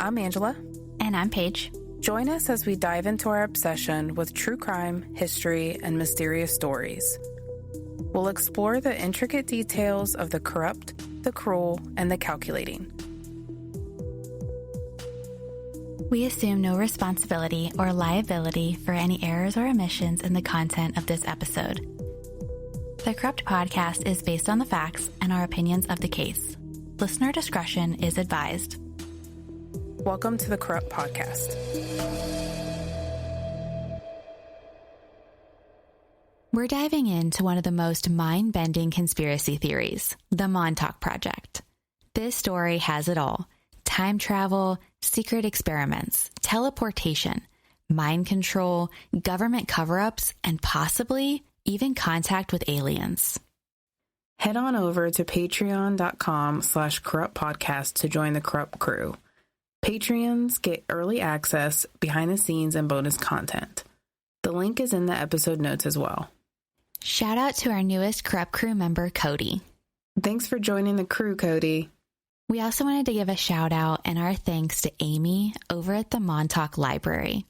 I'm Angela. And I'm Paige. Join us as we dive into our obsession with true crime, history, and mysterious stories. We'll explore the intricate details of the corrupt, the cruel, and the calculating. We assume no responsibility or liability for any errors or omissions in the content of this episode. The Corrupt Podcast is based on the facts and our opinions of the case. Listener discretion is advised. Welcome to the Corrupt Podcast. We're diving into one of the most mind-bending conspiracy theories, the Montauk Project. This story has it all: time travel, secret experiments, teleportation, mind control, government cover-ups, and possibly even contact with aliens. Head on over to patreon.com/corruptpodcast to join the Corrupt crew. Patreons get early access, behind the scenes, and bonus content. The link is in the episode notes as well. Shout out to our newest Corrupt crew member, Cody. Thanks for joining the crew, Cody. We also wanted to give a shout out and our thanks to Amy over at the Montauk Library.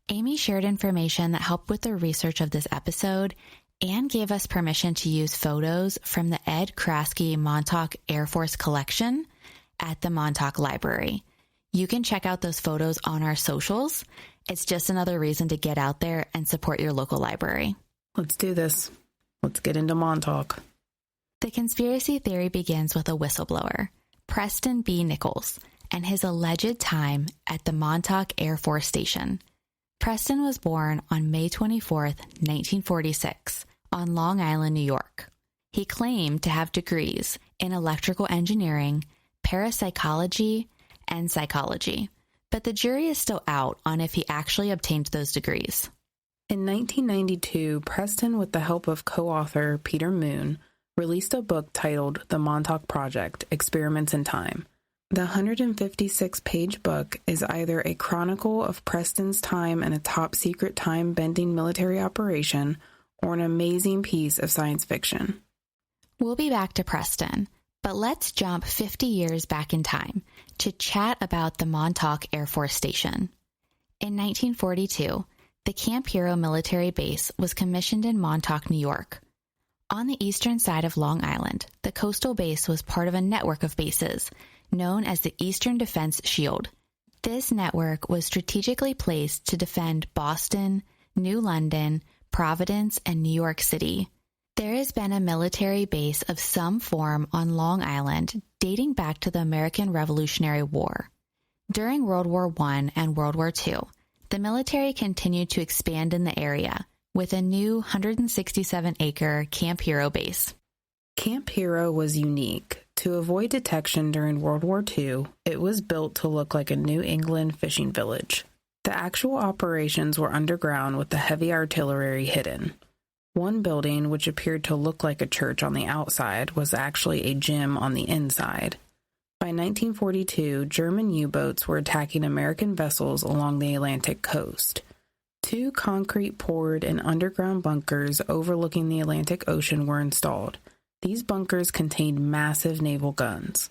Amy shared information that helped with the research of this episode and gave us permission to use photos from the Ed Kraske Montauk Air Force collection at the Montauk Library. You can check out those photos on our socials. It's just another reason to get out there and support your local library. Let's do this. Let's get into Montauk. The conspiracy theory begins with a whistleblower, Preston B. Nichols, and his alleged time at the Montauk Air Force Station. Preston was born on May 24th, 1946, on Long Island, New York. He claimed to have degrees in electrical engineering, parapsychology, and psychology, but the jury is still out on if he actually obtained those degrees. In 1992, Preston, with the help of co-author Peter Moon, released a book titled The Montauk Project: Experiments in Time. The 156-page book is either a chronicle of Preston's time in a top-secret time-bending military operation or an amazing piece of science fiction. We'll be back to Preston, but let's jump 50 years back in time to chat about the Montauk Air Force Station. In 1942, the Camp Hero military base was commissioned in Montauk, New York. On the eastern side of Long Island, the coastal base was part of a network of bases known as the Eastern Defense Shield. This network was strategically placed to defend Boston, New London, Providence, and New York City. There has been a military base of some form on Long Island dating back to the American Revolutionary War. During World War I and World War II, the military continued to expand in the area with a new 167-acre Camp Hero base. Camp Hero was unique. To avoid detection during World War II, it was built to look like a New England fishing village. The actual operations were underground with the heavy artillery hidden. One building, which appeared to look like a church on the outside, was actually a gym on the inside. By 1942, German U-boats were attacking American vessels along the Atlantic coast. 2 concrete-poured and underground bunkers overlooking the Atlantic Ocean were installed. These bunkers contained massive naval guns.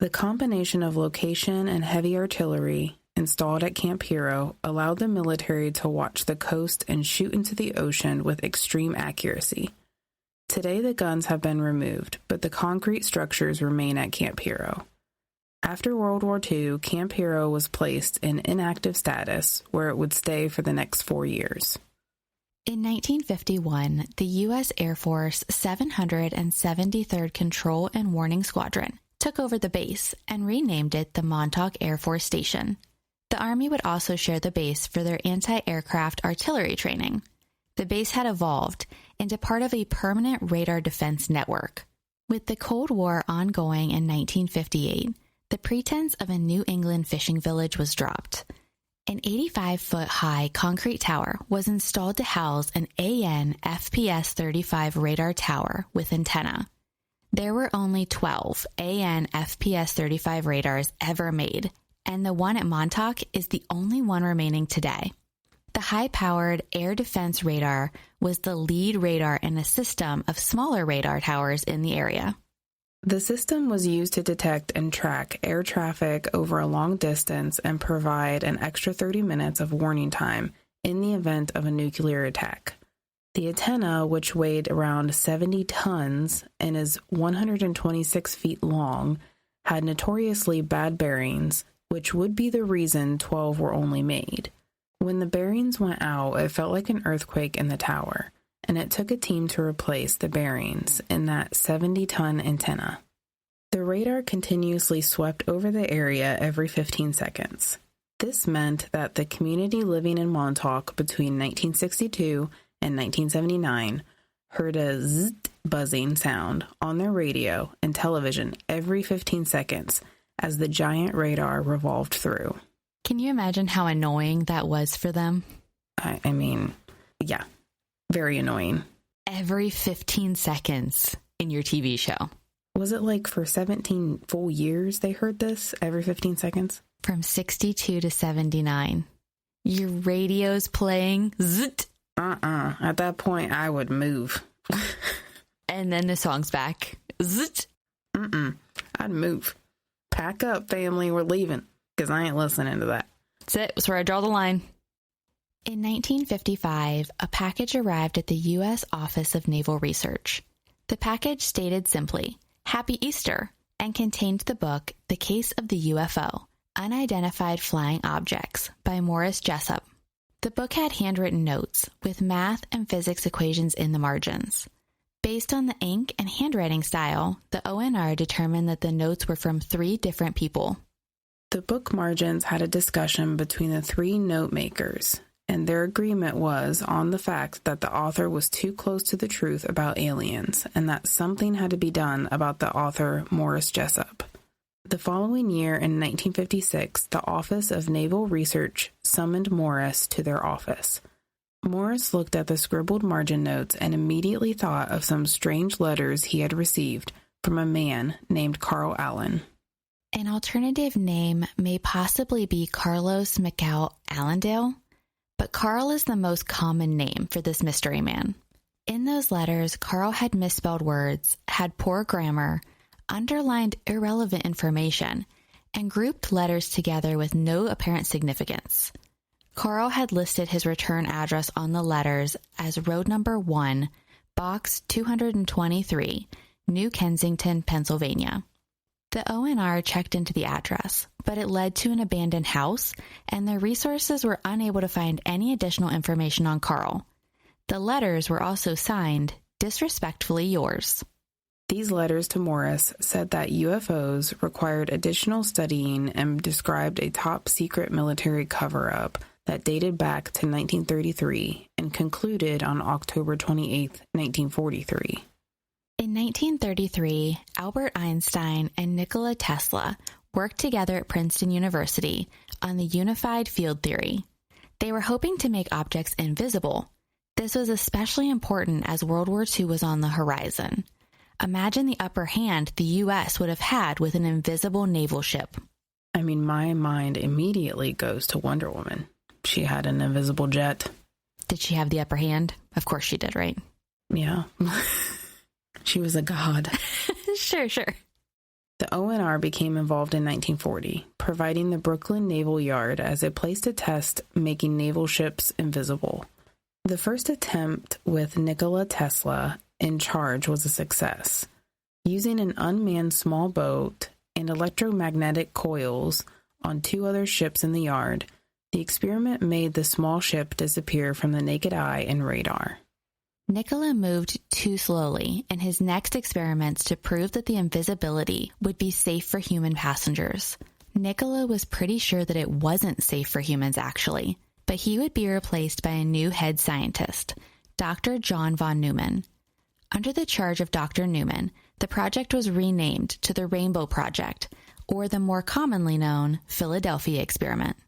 The combination of location and heavy artillery installed at Camp Hero allowed the military to watch the coast and shoot into the ocean with extreme accuracy. Today, the guns have been removed, but the concrete structures remain at Camp Hero. After World War II, Camp Hero was placed in inactive status, where it would stay for the next 4 years. In 1951, the U.S. Air Force 773rd Control and Warning Squadron took over the base and renamed it the Montauk Air Force Station. The Army would also share the base for their anti-aircraft artillery training. The base had evolved into part of a permanent radar defense network. With the Cold War ongoing in 1958, the pretense of a New England fishing village was dropped. An 85-foot-high concrete tower was installed to house an AN FPS-35 radar tower with antenna. There were only 12 AN FPS-35 radars ever made, and the one at Montauk is the only one remaining today. The high-powered air defense radar was the lead radar in a system of smaller radar towers in the area. The system was used to detect and track air traffic over a long distance and provide an extra 30 minutes of warning time in the event of a nuclear attack. The antenna, which weighed around 70 tons and is 126 feet long, had notoriously bad bearings, which would be the reason 12 were only made. When the bearings went out, it felt like an earthquake in the tower, and it took a team to replace the bearings in that 70-ton antenna. The radar continuously swept over the area every 15 seconds. This meant that the community living in Montauk between 1962 and 1979 heard a zzz buzzing sound on their radio and television every 15 seconds as the giant radar revolved through. Can you imagine how annoying that was for them? I mean, yeah, very annoying. Every 15 seconds in your TV show. Was it like for 17 full years they heard this every 15 seconds? From 62 to 79. Your radio's playing. Zzzt. At that point, I would move. And then the song's back. Zzzt. I'd move. Pack up, family, we're leaving. Because I ain't listening to that. That's it. That's where I draw the line. In 1955, a package arrived at the U.S. Office of Naval Research. The package stated simply, Happy Easter, and contained the book, The Case of the UFO, Unidentified Flying Objects, by Morris Jessup. The book had handwritten notes with math and physics equations in the margins. Based on the ink and handwriting style, the ONR determined that the notes were from 3 different people. The book margins had a discussion between the 3 note makers, and their agreement was on the fact that the author was too close to the truth about aliens, and that something had to be done about the author Morris Jessup. The following year, in 1956, the Office of Naval Research summoned Morris to their office. Morris looked at the scribbled margin notes and immediately thought of some strange letters he had received from a man named Carl Allen. An alternative name may possibly be Carlos McCall Allendale, but Carl is the most common name for this mystery man. In those letters, Carl had misspelled words, had poor grammar, underlined irrelevant information, and grouped letters together with no apparent significance. Carl had listed his return address on the letters as Road Number 1, Box 223, New Kensington, Pennsylvania. The ONR checked into the address, but it led to an abandoned house, and their resources were unable to find any additional information on Carl. The letters were also signed, Disrespectfully Yours. These letters to Morris said that UFOs required additional studying and described a top-secret military cover-up that dated back to 1933 and concluded on October 28, 1943. In 1933, Albert Einstein and Nikola Tesla worked together at Princeton University on the unified field theory. They were hoping to make objects invisible. This was especially important as World War II was on the horizon. Imagine the upper hand the U.S. would have had with an invisible naval ship. I mean, my mind immediately goes to Wonder Woman. She had an invisible jet. Did she have the upper hand? Of course she did, right? Yeah. She was a god. Sure. The ONR became involved in 1940, providing the Brooklyn Naval Yard as a place to test making naval ships invisible. The first attempt with Nikola Tesla in charge was a success. Using an unmanned small boat and electromagnetic coils on 2 other ships in the yard, the experiment made the small ship disappear from the naked eye and radar. Nikola moved too slowly in his next experiments to prove that the invisibility would be safe for human passengers. Nikola was pretty sure that it wasn't safe for humans, actually, but he would be replaced by a new head scientist, Dr. John von Neumann. Under the charge of Dr. Neumann, the project was renamed to the Rainbow Project, or the more commonly known Philadelphia Experiment.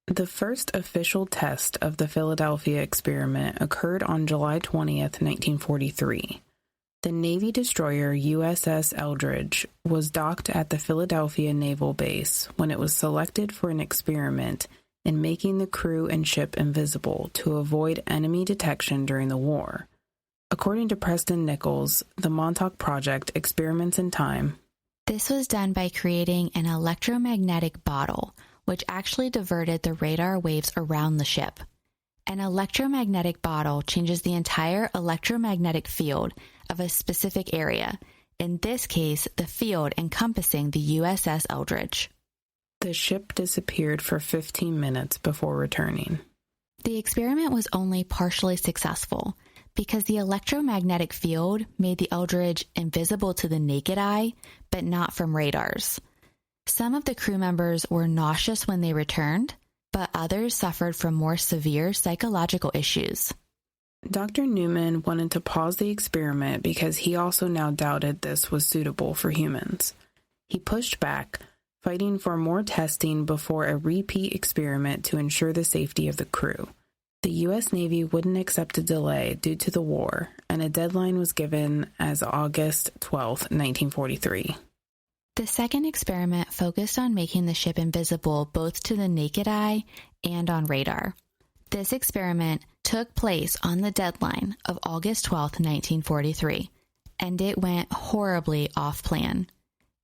The first official test of the Philadelphia experiment occurred on July 20th, 1943. The Navy destroyer USS Eldridge was docked at the Philadelphia Naval Base when it was selected for an experiment in making the crew and ship invisible to avoid enemy detection during the war. According to Preston Nichols, the Montauk Project experiments in time. This was done by creating an electromagnetic bottle, which actually diverted the radar waves around the ship. An electromagnetic bottle changes the entire electromagnetic field of a specific area, in this case, the field encompassing the USS Eldridge. The ship disappeared for 15 minutes before returning. The experiment was only partially successful because the electromagnetic field made the Eldridge invisible to the naked eye, but not from radars. Some of the crew members were nauseous when they returned, but others suffered from more severe psychological issues. Dr. Newman wanted to pause the experiment because he also now doubted this was suitable for humans. He pushed back, fighting for more testing before a repeat experiment to ensure the safety of the crew. The U.S. Navy wouldn't accept a delay due to the war, and a deadline was given as August 12, 1943. The second experiment focused on making the ship invisible both to the naked eye and on radar. This experiment took place on the deadline of August 12, 1943, and it went horribly off plan.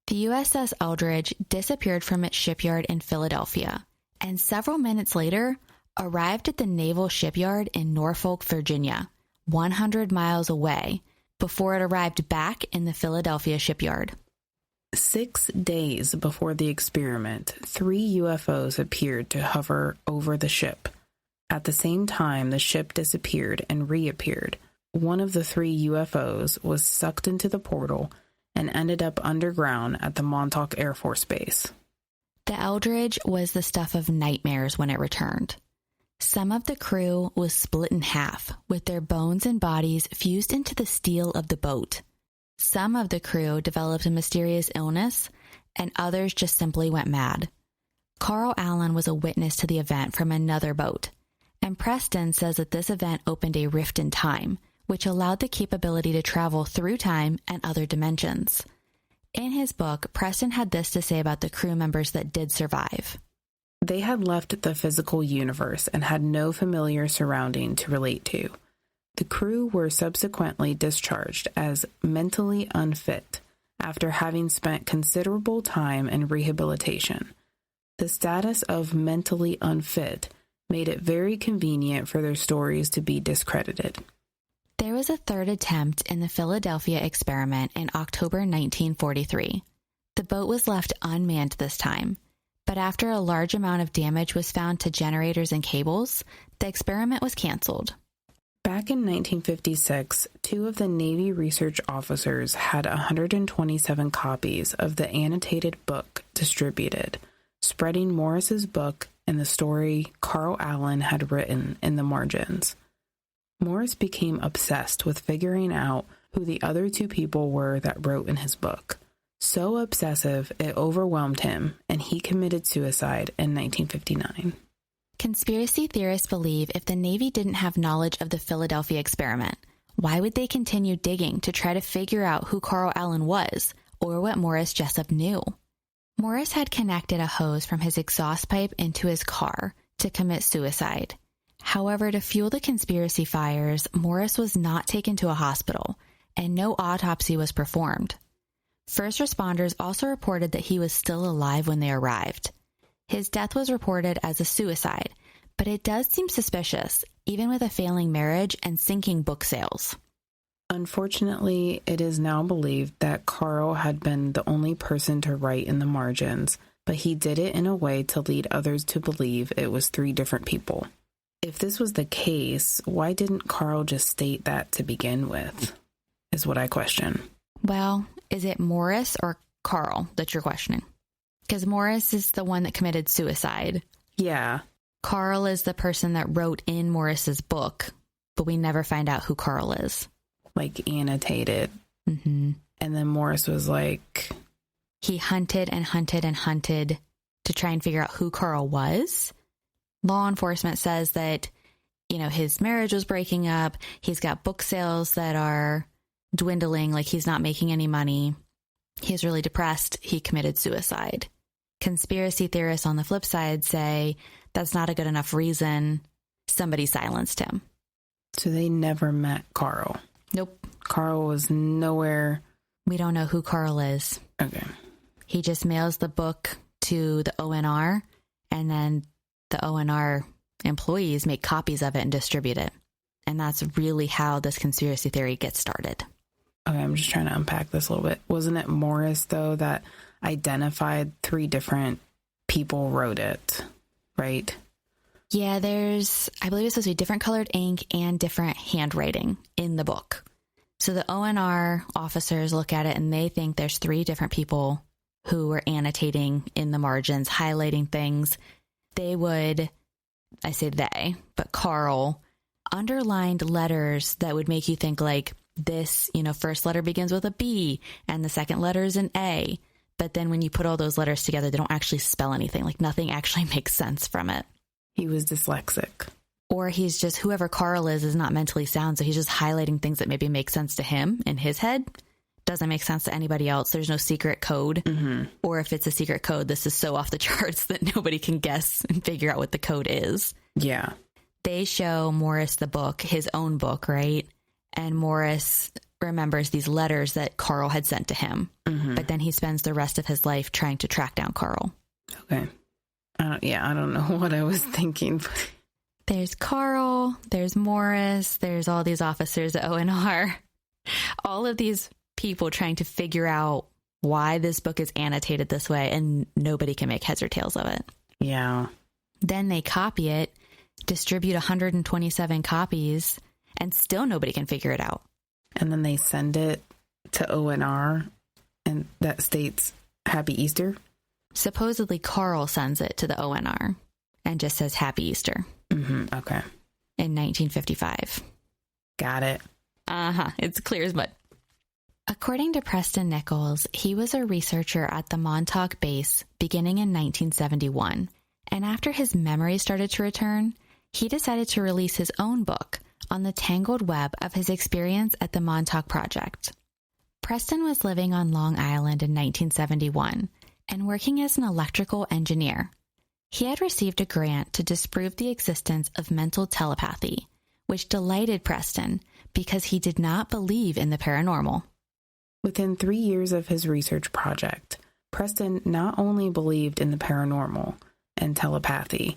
The USS Eldridge disappeared from its shipyard in Philadelphia, and several minutes later arrived at the Naval shipyard in Norfolk, Virginia, 100 miles away, before it arrived back in the Philadelphia shipyard. 6 days before the experiment, 3 UFOs appeared to hover over the ship. At the same time, the ship disappeared and reappeared. One of the 3 UFOs was sucked into the portal and ended up underground at the Montauk Air Force Base. The Eldridge was the stuff of nightmares when it returned. Some of the crew was split in half, with their bones and bodies fused into the steel of the boat. Some of the crew developed a mysterious illness, and others just simply went mad. Carl Allen was a witness to the event from another boat, and Preston says that this event opened a rift in time, which allowed the capability to travel through time and other dimensions. In his book, Preston had this to say about the crew members that did survive. They had left the physical universe and had no familiar surrounding to relate to. The crew were subsequently discharged as mentally unfit after having spent considerable time in rehabilitation. The status of mentally unfit made it very convenient for their stories to be discredited. There was a third attempt in the Philadelphia experiment in October 1943. The boat was left unmanned this time, but after a large amount of damage was found to generators and cables, the experiment was canceled. Back in 1956, 2 of the Navy research officers had 127 copies of the annotated book distributed, spreading Morris's book and the story Carl Allen had written in the margins. Morris became obsessed with figuring out who the other 2 people were that wrote in his book. So obsessive, it overwhelmed him, and he committed suicide in 1959. Conspiracy theorists believe if the Navy didn't have knowledge of the Philadelphia experiment, why would they continue digging to try to figure out who Carl Allen was or what Morris Jessup knew? Morris had connected a hose from his exhaust pipe into his car to commit suicide. However, to fuel the conspiracy fires, Morris was not taken to a hospital, and no autopsy was performed. First responders also reported that he was still alive when they arrived. His death was reported as a suicide, but it does seem suspicious, even with a failing marriage and sinking book sales. Unfortunately, it is now believed that Carl had been the only person to write in the margins, but he did it in a way to lead others to believe it was 3 different people. If this was the case, why didn't Carl just state that to begin with, is what I question. Well, is it Morris or Carl that you're questioning? Because Morris is the one that committed suicide. Yeah. Carl is the person that wrote in Morris's book, but we never find out who Carl is. Like annotated. Mm-hmm. And then Morris was like... He hunted and hunted and hunted to try and figure out who Carl was. Law enforcement says that, his marriage was breaking up. He's got book sales that are dwindling, like he's not making any money. He's really depressed. He committed suicide. Conspiracy theorists on the flip side say that's not a good enough reason. Somebody silenced him. So they never met Carl. Nope. Carl was nowhere. We don't know who Carl is. Okay. He just mails the book to the ONR, and then the ONR employees make copies of it and distribute it. And that's really how this conspiracy theory gets started. Okay, I'm just trying to unpack this a little bit. Wasn't it Morris, though, that identified 3 different people wrote it, right? Yeah, I believe it's supposed to be different colored ink and different handwriting in the book. So the ONR officers look at it and they think there's 3 different people who were annotating in the margins, highlighting things. They would, I say they, but Carl underlined letters that would make you think like this, first letter begins with a B and the second letter is an A. But then when you put all those letters together, they don't actually spell anything. Like nothing actually makes sense from it. He was dyslexic. Or he's just, whoever Carl is not mentally sound. So he's just highlighting things that maybe make sense to him in his head. Doesn't make sense to anybody else. There's no secret code. Mm-hmm. Or if it's a secret code, this is so off the charts that nobody can guess and figure out what the code is. Yeah. They show Morris the book, his own book, right? And Morris remembers these letters that Carl had sent to him. Mm-hmm. But then he spends the rest of his life trying to track down Carl. Okay. I don't know what I was thinking. There's Carl, there's Morris, there's all these officers at ONR. All of these people trying to figure out why this book is annotated this way, and nobody can make heads or tails of it. Yeah. Then they copy it, distribute 127 copies, and still nobody can figure it out. And then they send it to ONR, and that states Happy Easter. Supposedly Carl sends it to the ONR and just says Happy Easter. Mm-hmm. Okay. In 1955. Got it. It's clear as mud. According to Preston Nichols, he was a researcher at the Montauk base beginning in 1971. And after his memory started to return, he decided to release his own book on the tangled web of his experience at the Montauk Project. Preston was living on Long Island in 1971 and working as an electrical engineer. He had received a grant to disprove the existence of mental telepathy, which delighted Preston because he did not believe in the paranormal. Within 3 years of his research project, Preston not only believed in the paranormal and telepathy,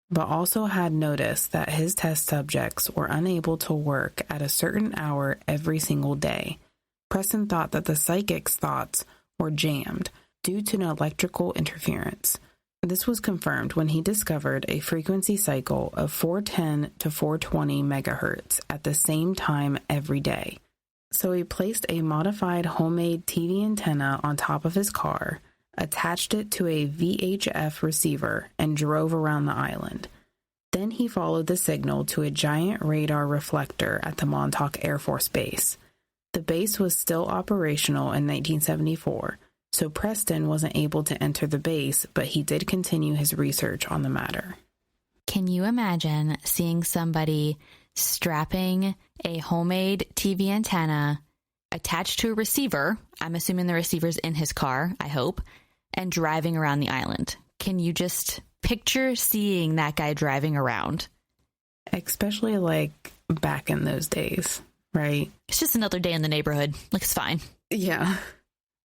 but also had noticed that his test subjects were unable to work at a certain hour every single day. Preston thought that the psychic's thoughts were jammed due to an electrical interference. This was confirmed when he discovered a frequency cycle of 410 to 420 megahertz at the same time every day. So he placed a modified homemade TV antenna on top of his car, attached it to a VHF receiver, and drove around the island. Then he followed the signal to a giant radar reflector at the Montauk Air Force Base. The base was still operational in 1974, so Preston wasn't able to enter the base, but he did continue his research on the matter. Can you imagine seeing somebody strapping a homemade TV antenna attached to a receiver? I'm assuming the receiver's in his car, I hope, and driving around the island. Can you just picture seeing that guy driving around? Especially like back in those days, right? It's just another day in the neighborhood. Like, it's fine. Yeah.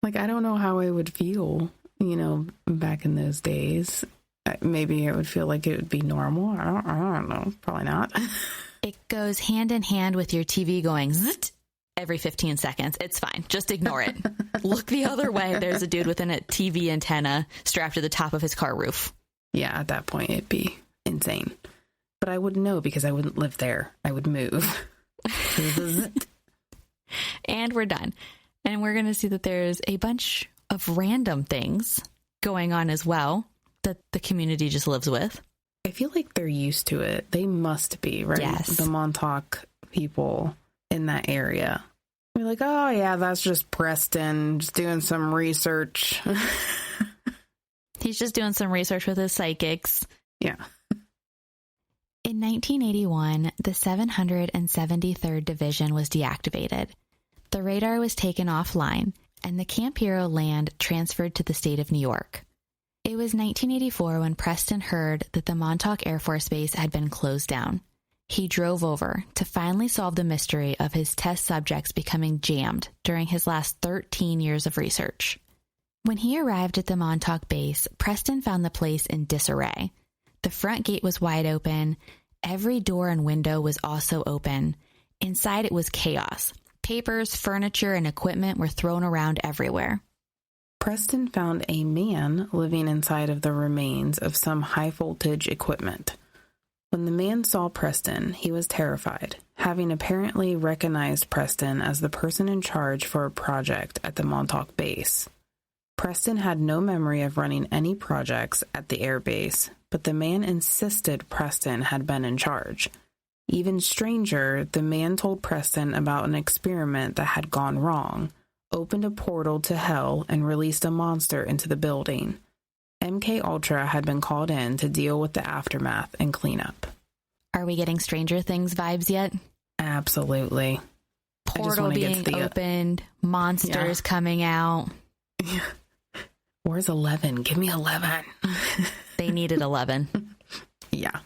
Like, I don't know how I would feel, back in those days. Maybe it would feel like it would be normal. I don't know. Probably not. It goes hand in hand with your TV going zzzt every 15 seconds. It's fine. Just ignore it. Look the other way. There's a dude with a TV antenna strapped to the top of his car roof. Yeah, at that point, it'd be insane. But I wouldn't know because I wouldn't live there. I would move. And we're done. And we're going to see that there's a bunch of random things going on as well that the community just lives with. I feel like they're used to it. They must be, right? Yes. The Montauk people in that area. We're like, oh, yeah, that's just Preston just doing some research. He's just doing some research with his psychics. Yeah. In 1981, the 773rd Division was deactivated. The radar was taken offline, and the Camp Hero land transferred to the state of New York. It was 1984 when Preston heard that the Montauk Air Force Base had been closed down. he drove over to finally solve the mystery of his test subjects becoming jammed during his last 13 years of research. When he arrived at the Montauk base, Preston found the place in disarray. The front gate was wide open. Every door and window was also open. Inside it was chaos. Papers, furniture, and equipment were thrown around everywhere. Preston found a man living inside of the remains of some high-voltage equipment. When the man saw Preston, he was terrified, having apparently recognized Preston as the person in charge for a project at the Montauk base. Preston had no memory of running any projects at the air base, but the man insisted Preston had been in charge. Even stranger, the man told Preston about an experiment that had gone wrong, opened a portal to hell, and released a monster into the building. MK Ultra had been called in to deal with the aftermath and cleanup. Are we getting Stranger Things vibes yet? Absolutely. Portal being opened, monsters coming out. Yeah. Where's 11? Give me 11. They needed 11. Yeah.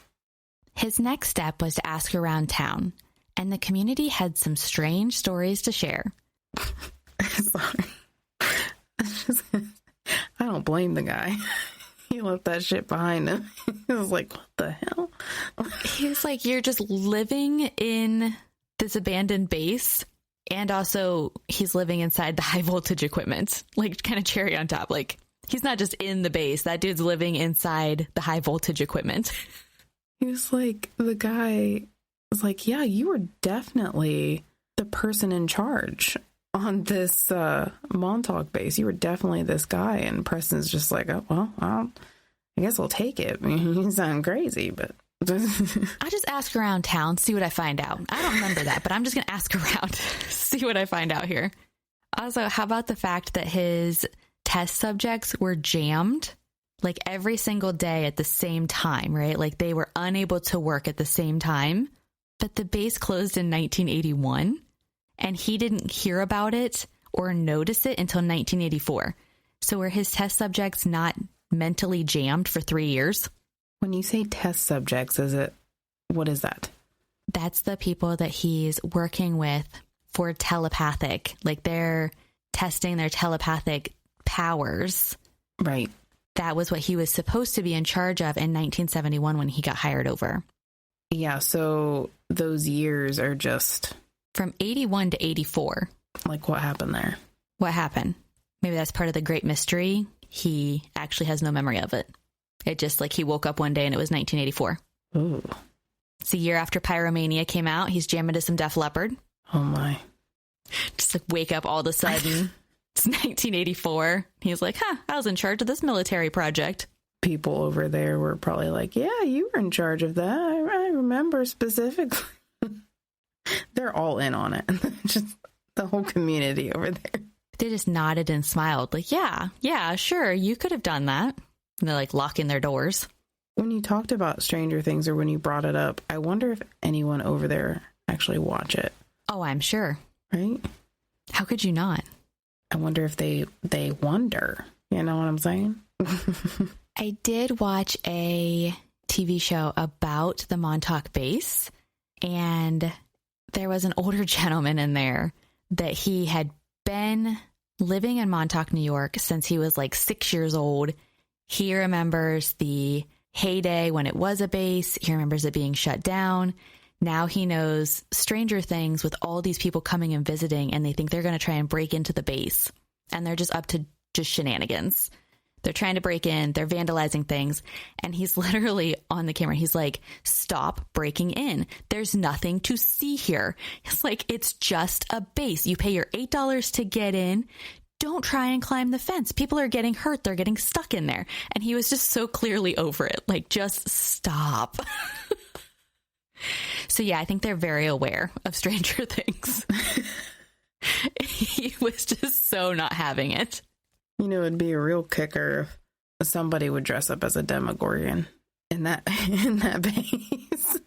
His next step was to ask around town, and the community had some strange stories to share. Sorry. I don't blame the guy. He left that shit behind him. He was like, what the hell? He was like, you're just living in this abandoned base. And also, he's living inside the high voltage equipment. Like, kind of cherry on top. Like, he's not just in the base. That dude's living inside the high voltage equipment. He was like, the guy was like, yeah, you were definitely the person in charge on this Montauk base. You were definitely this guy. And Preston's just like, oh, well, I guess I'll take it. I mean, you sound crazy, but... I just ask around town, see what I find out. I don't remember that, but I'm just going to ask around, see what I find out here. Also, how about the fact that his test subjects were jammed like every single day at the same time, right? Like they were unable to work at the same time, but the base closed in 1981 and he didn't hear about it or notice it until 1984. So were his test subjects not mentally jammed for 3 years? When you say test subjects, what is that? That's the people that he's working with for telepathic, like they're testing their telepathic powers. Right. That was what he was supposed to be in charge of in 1971 when he got hired over. Yeah, so those years are just... From 81 to 84. Like what happened there? What happened? Maybe that's part of the great mystery. He actually has no memory of it. It just like he woke up one day and it was 1984. Ooh. It's a year after Pyromania came out. He's jamming to some Def Leppard. Oh my. Just like wake up all of a sudden. It's 1984. He's like, I was in charge of this military project. People over there were probably like, yeah, you were in charge of that. I remember specifically. They're all in on it. Just the whole community over there. They just nodded and smiled like, yeah, sure. You could have done that. And they're like locking their doors. When you talked about Stranger Things or when you brought it up, I wonder if anyone over there actually watch it. Oh, I'm sure. Right? How could you not? I wonder if they wonder. You know what I'm saying? I did watch a TV show about the Montauk base, and there was an older gentleman in there that he had been living in Montauk, New York since he was like 6 years old. He remembers the heyday when it was a base. He remembers it being shut down. Now he knows Stranger Things with all these people coming and visiting, and they think they're going to try and break into the base. And they're just up to just shenanigans. They're trying to break in. They're vandalizing things. And he's literally on the camera. He's like, stop breaking in. There's nothing to see here. It's like, it's just a base. You pay your $8 to get in. Don't try and climb the fence. People are getting hurt. They're getting stuck in there. And he was just so clearly over it. Like, just stop. So yeah, I think they're very aware of Stranger Things. He was just so not having it. You know, it'd be a real kicker if somebody would dress up as a Demogorgon in that base.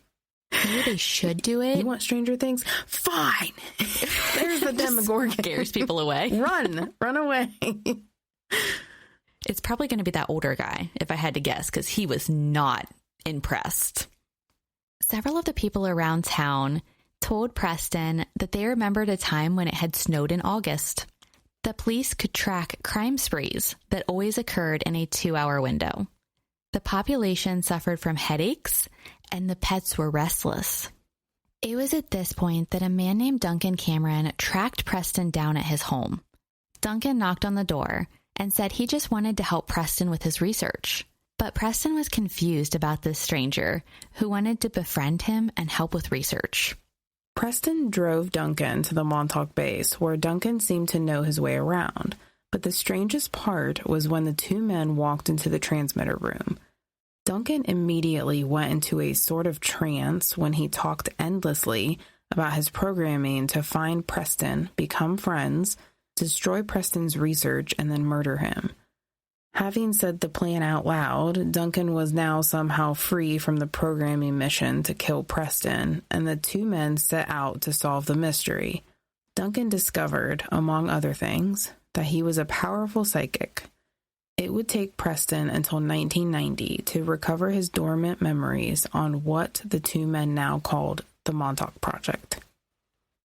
Maybe they should do it. You want Stranger Things? Fine. There's the Demogorgon. Scares people away. Run away. It's probably going to be that older guy, if I had to guess, because he was not impressed. several of the people around town told Preston that they remembered a time when it had snowed in August. The police could track crime sprees that always occurred in a 2-hour window. The population suffered from headaches, and the pets were restless. It was at this point that a man named Duncan Cameron tracked Preston down at his home. Duncan knocked on the door and said he just wanted to help Preston with his research. But Preston was confused about this stranger who wanted to befriend him and help with research. Preston drove Duncan to the Montauk base, where Duncan seemed to know his way around. But the strangest part was when the two men walked into the transmitter room. Duncan immediately went into a sort of trance when he talked endlessly about his programming to find Preston, become friends, destroy Preston's research, and then murder him. Having said the plan out loud, Duncan was now somehow free from the programming mission to kill Preston, and the two men set out to solve the mystery. Duncan discovered, among other things, that he was a powerful psychic. It would take Preston until 1990 to recover his dormant memories on what the two men now called the Montauk Project.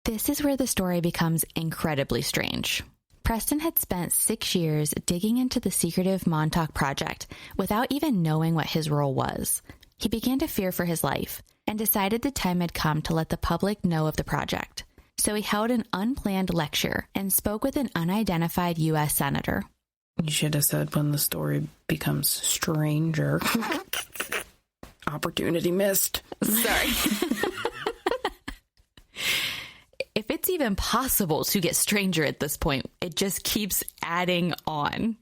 This is where the story becomes incredibly strange. Preston had spent 6 years digging into the secretive Montauk Project without even knowing what his role was. He began to fear for his life and decided the time had come to let the public know of the project. So he held an unplanned lecture and spoke with an unidentified U.S. senator. You should have said when the story becomes stranger. Opportunity missed. Sorry. If it's even possible to get stranger at this point, it just keeps adding on.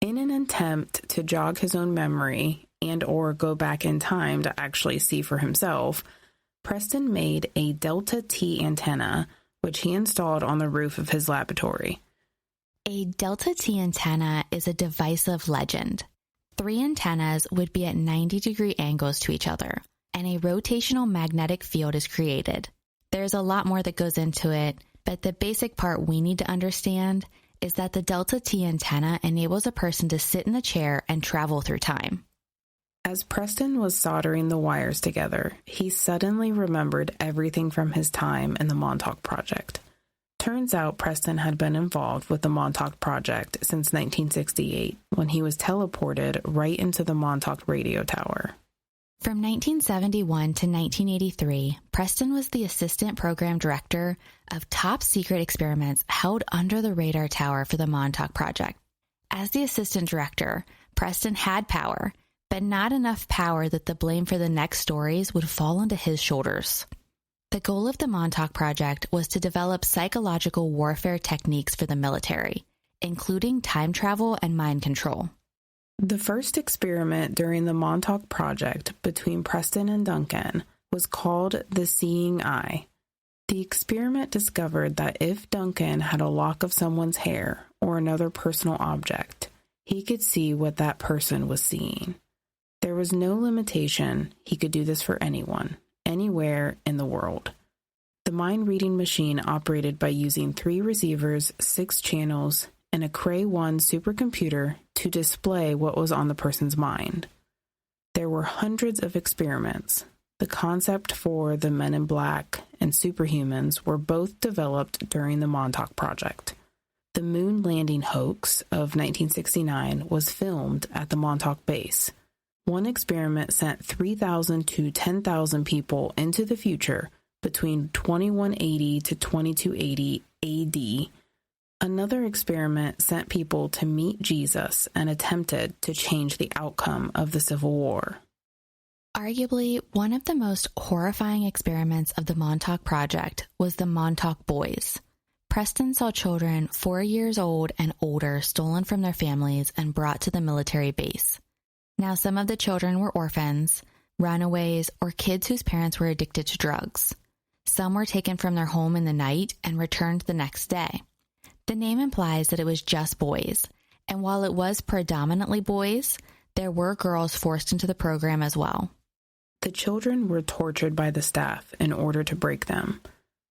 In an attempt to jog his own memory and or go back in time to actually see for himself, Preston made a Delta T antenna, which he installed on the roof of his laboratory. A Delta T antenna is a divisive legend. 3 antennas would be at 90-degree angles to each other, and a rotational magnetic field is created. There's a lot more that goes into it, but the basic part we need to understand is that the Delta T antenna enables a person to sit in the chair and travel through time. As Preston was soldering the wires together, he suddenly remembered everything from his time in the Montauk Project. Turns out Preston had been involved with the Montauk Project since 1968, when he was teleported right into the Montauk radio tower. From 1971 to 1983, Preston was the assistant program director of top-secret experiments held under the radar tower for the Montauk Project. As the assistant director, Preston had power, but not enough power that the blame for the next stories would fall onto his shoulders. The goal of the Montauk Project was to develop psychological warfare techniques for the military, including time travel and mind control. The first experiment during the Montauk Project between Preston and Duncan was called the Seeing Eye. The experiment discovered that if Duncan had a lock of someone's hair or another personal object, he could see what that person was seeing. There was no limitation. He could do this for anyone, anywhere in the world. The mind-reading machine operated by using 3 receivers, 6 channels, and a Cray 1 supercomputer to display what was on the person's mind. There were hundreds of experiments. The concept for the Men in Black and superhumans were both developed during the Montauk Project. The moon landing hoax of 1969 was filmed at the Montauk base. One experiment sent 3,000 to 10,000 people into the future between 2180 to 2280 AD. Another experiment sent people to meet Jesus and attempted to change the outcome of the Civil War. Arguably, one of the most horrifying experiments of the Montauk Project was the Montauk Boys. Preston saw children 4 years old and older stolen from their families and brought to the military base. Now, some of the children were orphans, runaways, or kids whose parents were addicted to drugs. Some were taken from their home in the night and returned the next day. The name implies that it was just boys, and while it was predominantly boys, there were girls forced into the program as well. The children were tortured by the staff in order to break them.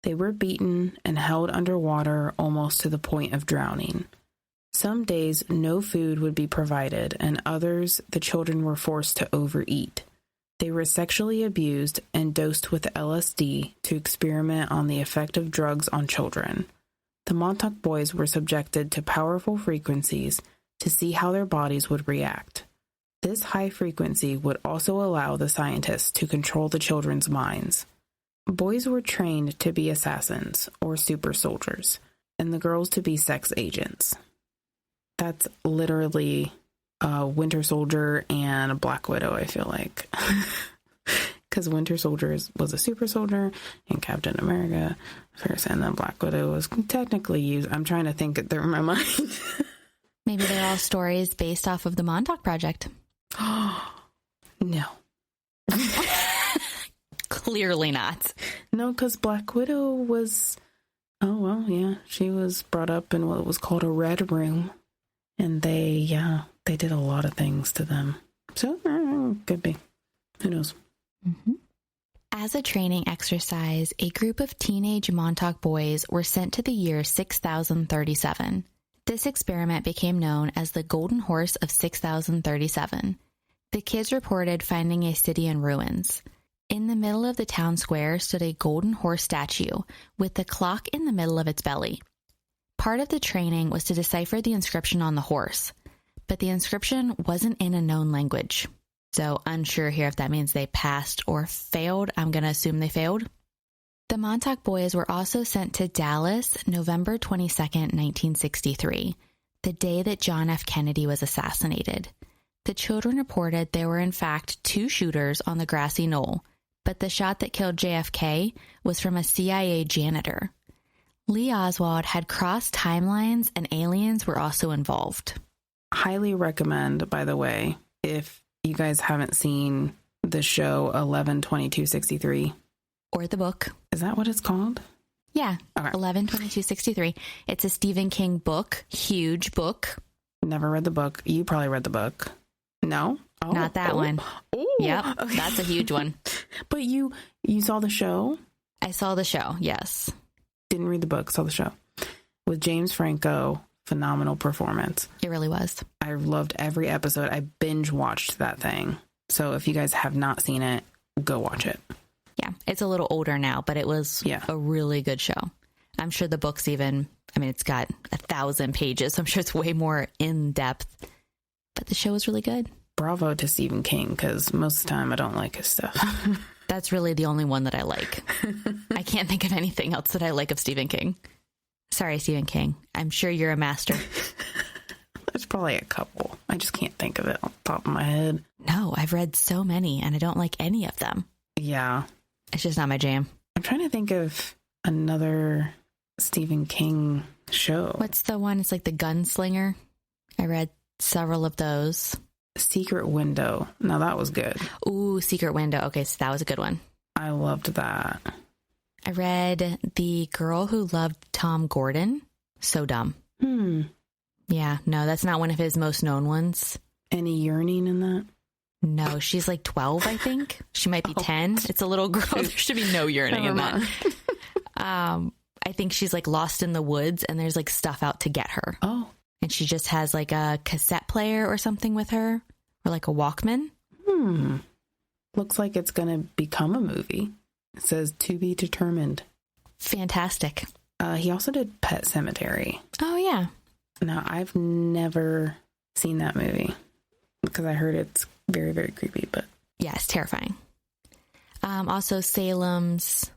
They were beaten and held underwater almost to the point of drowning. Some days no food would be provided, and others the children were forced to overeat. They were sexually abused and dosed with LSD to experiment on the effect of drugs on children. The Montauk boys were subjected to powerful frequencies to see how their bodies would react. This high frequency would also allow the scientists to control the children's minds. Boys were trained to be assassins or super soldiers, and the girls to be sex agents. That's literally a Winter Soldier and a Black Widow, I feel like. Because Winter Soldier was a super soldier, and Captain America first, and then Black Widow was technically used. I'm trying to think it through my mind. Maybe they're all stories based off of the Montauk Project. No. Clearly not. No, because Black Widow was... Oh, well, yeah. She was brought up in what was called a red room. And they did a lot of things to them. So, could be. Who knows? Mm-hmm. As a training exercise, a group of teenage Montauk boys were sent to the year 6037. This experiment became known as the Golden Horse of 6037. The kids reported finding a city in ruins. In the middle of the town square stood a golden horse statue with the clock in the middle of its belly. Part of the training was to decipher the inscription on the horse, but the inscription wasn't in a known language. So unsure here if that means they passed or failed. I'm going to assume they failed. The Montauk boys were also sent to Dallas, November 22nd, 1963, the day that John F. Kennedy was assassinated. The children reported there were in fact 2 shooters on the grassy knoll, but the shot that killed JFK was from a CIA janitor. Lee Oswald had crossed timelines and aliens were also involved. Highly recommend, by the way, if you guys haven't seen the show 11/22/63. Or the book. Is that what it's called? Yeah, okay. 11/22/63. It's a Stephen King book, huge book. Never read the book. You probably read the book. No? Oh, not that one. Oh, yep, okay. That's a huge one. But you saw the show? I saw the show, yes. Didn't read the book, saw the show. With James Franco, phenomenal performance. It really was. I loved every episode. I binge watched that thing. So if you guys have not seen it, go watch it. Yeah, it's a little older now, but it was a really good show. I'm sure the book's even, it's got 1,000 pages. So I'm sure it's way more in depth, but the show was really good. Bravo to Stephen King, because most of the time I don't like his stuff. That's really the only one that I like. I can't think of anything else that I like of Stephen King. Sorry, Stephen King. I'm sure you're a master. There's probably a couple. I just can't think of it off the top of my head. No, I've read so many and I don't like any of them. Yeah. It's just not my jam. I'm trying to think of another Stephen King show. What's the one? It's like The Gunslinger. I read several of those. Secret Window. Now that was good. Ooh, Secret Window. Okay, so that was a good one. I loved that. I read The Girl Who Loved Tom Gordon. So dumb. Yeah, no, that's not one of his most known ones. Any yearning in that? No, she's like 12, I think. She might be 10. It's a little girl. There should be no yearning in that. I think she's like lost in the woods and there's like stuff out to get her. Oh. And she just has like a cassette player or something with her, or like a Walkman. Looks like it's going to become a movie. It says to be determined. Fantastic. He also did Pet Sematary. Oh, yeah. Now, I've never seen that movie because I heard it's very, very creepy, but... Yeah, it's terrifying. Also, Salem's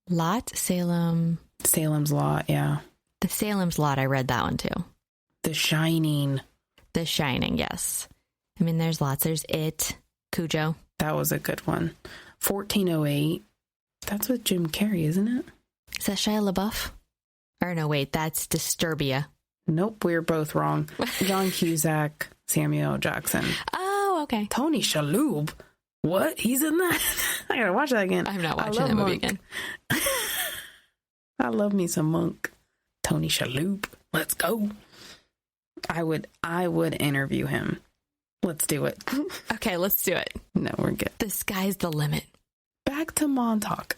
Lot. Salem's Lot, yeah. The Salem's Lot, I read that one too. The Shining. The Shining, yes. There's lots. There's It, Cujo. That was a good one. 1408. That's with Jim Carrey, isn't it? Is that Shia LaBeouf? Or no, wait, that's Disturbia. Nope, we're both wrong. John Cusack, Samuel L. Jackson. Oh, okay. Tony Shalhoub. What? He's in that? I gotta watch that again. I'm not watching that movie again. I love me some Monk. Tony Shalhoub. Let's go. I would interview him. Let's do it. Okay, let's do it. No, we're good. The sky's the limit. Back to Montauk.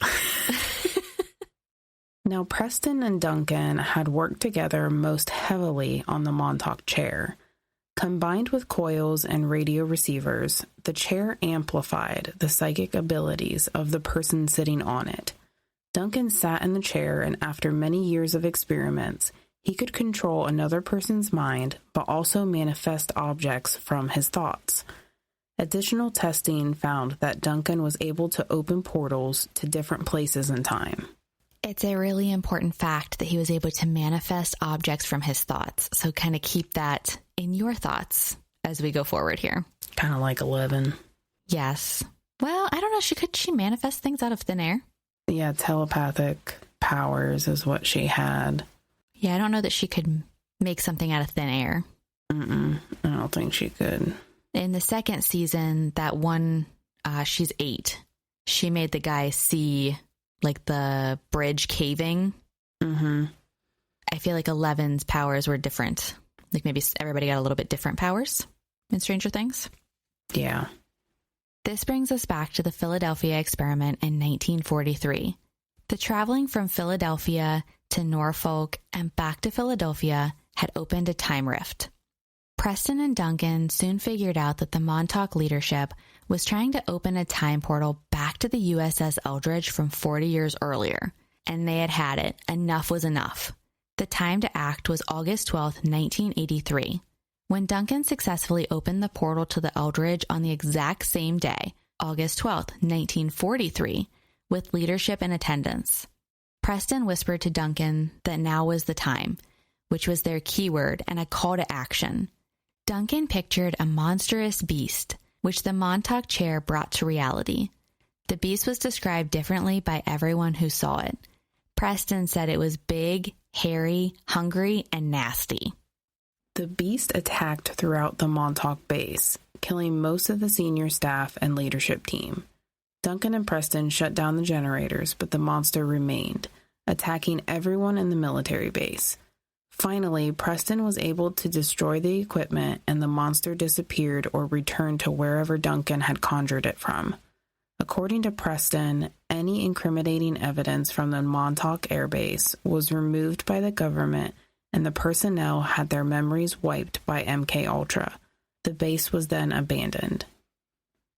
Now, Preston and Duncan had worked together most heavily on the Montauk chair, Combined with coils and radio receivers, the chair amplified the psychic abilities of the person sitting on it. Duncan sat in the chair, and after many years of experiments, he could control another person's mind, but also manifest objects from his thoughts. Additional testing found that Duncan was able to open portals to different places in time. It's a really important fact that he was able to manifest objects from his thoughts. So kind of keep that in your thoughts as we go forward here. Kind of like 11. Yes. Well, I don't know. Could she manifest things out of thin air? Yeah, telepathic powers is what she had. Yeah, I don't know that she could make something out of thin air. I don't think she could. In the second season, that one, she's 8. She made the guy see, like, the bridge caving. Mm-hmm. I feel like 11's powers were different. Like, maybe everybody got a little bit different powers in Stranger Things. Yeah. This brings us back to the Philadelphia experiment in 1943. The traveling from Philadelphia to Norfolk and back to Philadelphia had opened a time rift. Preston and Duncan soon figured out that the Montauk leadership was trying to open a time portal back to the USS Eldridge from 40 years earlier, and they had it. Enough was enough. The time to act was August 12, 1983, when Duncan successfully opened the portal to the Eldridge on the exact same day, August 12, 1943, with leadership in attendance. Preston whispered to Duncan that now was the time, which was their keyword and a call to action. Duncan pictured a monstrous beast, which the Montauk chair brought to reality. The beast was described differently by everyone who saw it. Preston said it was big, hairy, hungry, and nasty. The beast attacked throughout the Montauk base, killing most of the senior staff and leadership team. Duncan and Preston shut down the generators, but the monster remained, attacking everyone in the military base. Finally, Preston was able to destroy the equipment, and the monster disappeared or returned to wherever Duncan had conjured it from. According to Preston, any incriminating evidence from the Montauk Air Base was removed by the government, and the personnel had their memories wiped by MK-Ultra. The base was then abandoned.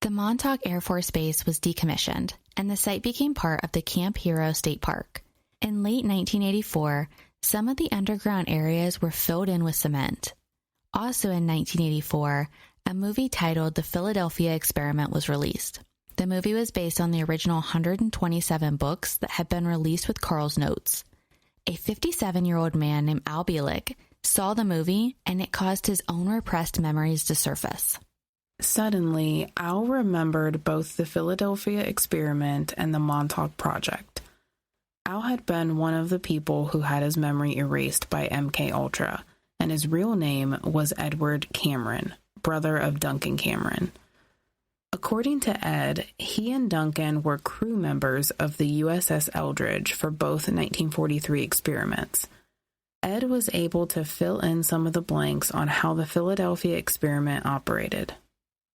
The Montauk Air Force Base was decommissioned, and the site became part of the Camp Hero State Park. In late 1984, some of the underground areas were filled in with cement. Also in 1984, a movie titled The Philadelphia Experiment was released. The movie was based on the original 127 books that had been released with Carl's notes. A 57-year-old man named Al Bielek saw the movie, and it caused his own repressed memories to surface. Suddenly, Al remembered both the Philadelphia experiment and the Montauk Project. Al had been one of the people who had his memory erased by MK-Ultra, and his real name was Edward Cameron, brother of Duncan Cameron. According to Ed, he and Duncan were crew members of the USS Eldridge for both 1943 experiments. Ed was able to fill in some of the blanks on how the Philadelphia experiment operated.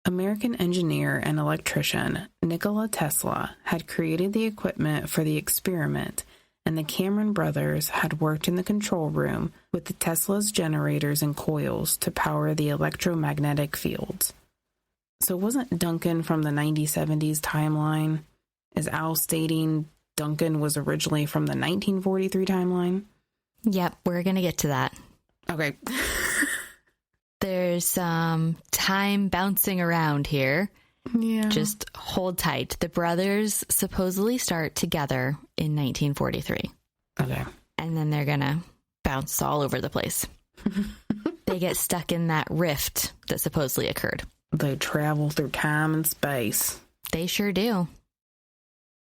American engineer and electrician Nikola Tesla had created the equipment for the experiment, and the Cameron brothers had worked in the control room with the Tesla's generators and coils to power the electromagnetic fields. So wasn't Duncan from the 1970s timeline? Is Al stating Duncan was originally from the 1943 timeline? Yep, we're going to get to that. Okay. There's some time bouncing around here. Yeah. Just hold tight. The brothers supposedly start together in 1943. Okay. And then they're going to bounce all over the place. They get stuck in that rift that supposedly occurred. They travel through time and space. They sure do.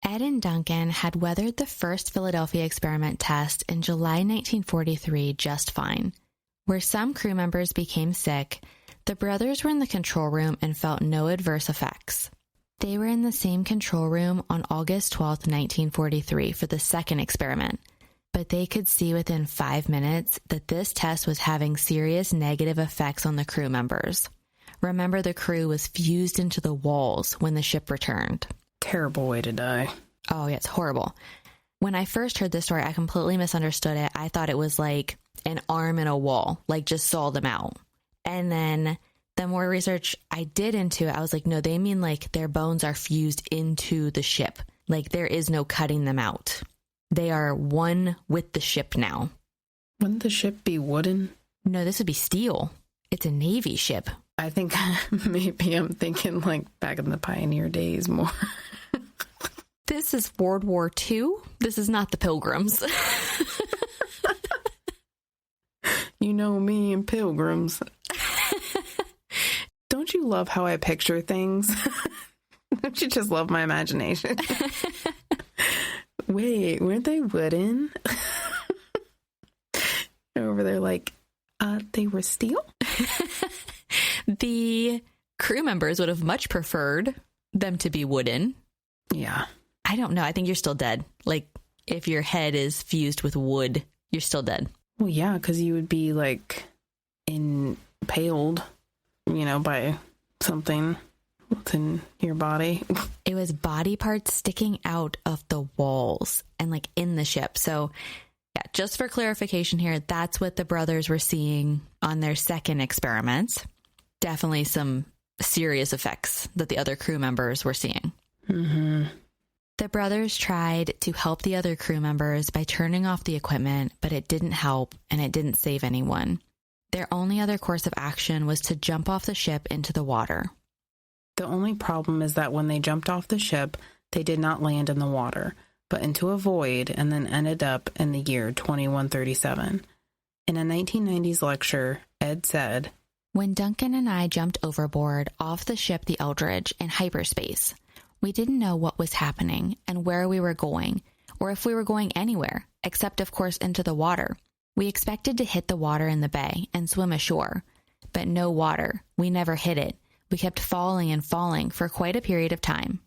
Ed and Duncan had weathered the first Philadelphia experiment test in July 1943 just fine. Where some crew members became sick, the brothers were in the control room and felt no adverse effects. They were in the same control room on August 12, 1943 for the second experiment, but they could see within 5 minutes that this test was having serious negative effects on the crew members. Remember, the crew was fused into the walls when the ship returned. Terrible way to die. Oh, yeah, it's horrible. When I first heard this story, I completely misunderstood it. I thought it was like an arm in a wall, like just saw them out. And then the more research I did into it, I was like, no, they mean like their bones are fused into the ship. Like there is no cutting them out. They are one with the ship now. Wouldn't the ship be wooden? No, this would be steel. It's a Navy ship. I think maybe I'm thinking like back in the pioneer days more. This is World War II. This is not the Pilgrims. You know me and Pilgrims. Don't you love how I picture things? Don't you just love my imagination? Wait, weren't they wooden? Over there like, they were steel? The crew members would have much preferred them to be wooden. Yeah. I don't know. I think you're still dead. Like, if your head is fused with wood, you're still dead. Well, yeah, because you would be, like, impaled, by something within your body. It was body parts sticking out of the walls and, like, in the ship. So, yeah, just for clarification here, that's what the brothers were seeing on their second experiments. Definitely some serious effects that the other crew members were seeing. Mm-hmm. The brothers tried to help the other crew members by turning off the equipment, but it didn't help and it didn't save anyone. Their only other course of action was to jump off the ship into the water. The only problem is that when they jumped off the ship, they did not land in the water, but into a void and then ended up in the year 2137. In a 1990s lecture, Ed said, "When Duncan and I jumped overboard off the ship the Eldridge in hyperspace, we didn't know what was happening and where we were going, or if we were going anywhere, except of course into the water. We expected to hit the water in the bay and swim ashore, but no water. We never hit it. We kept falling and falling for quite a period of time."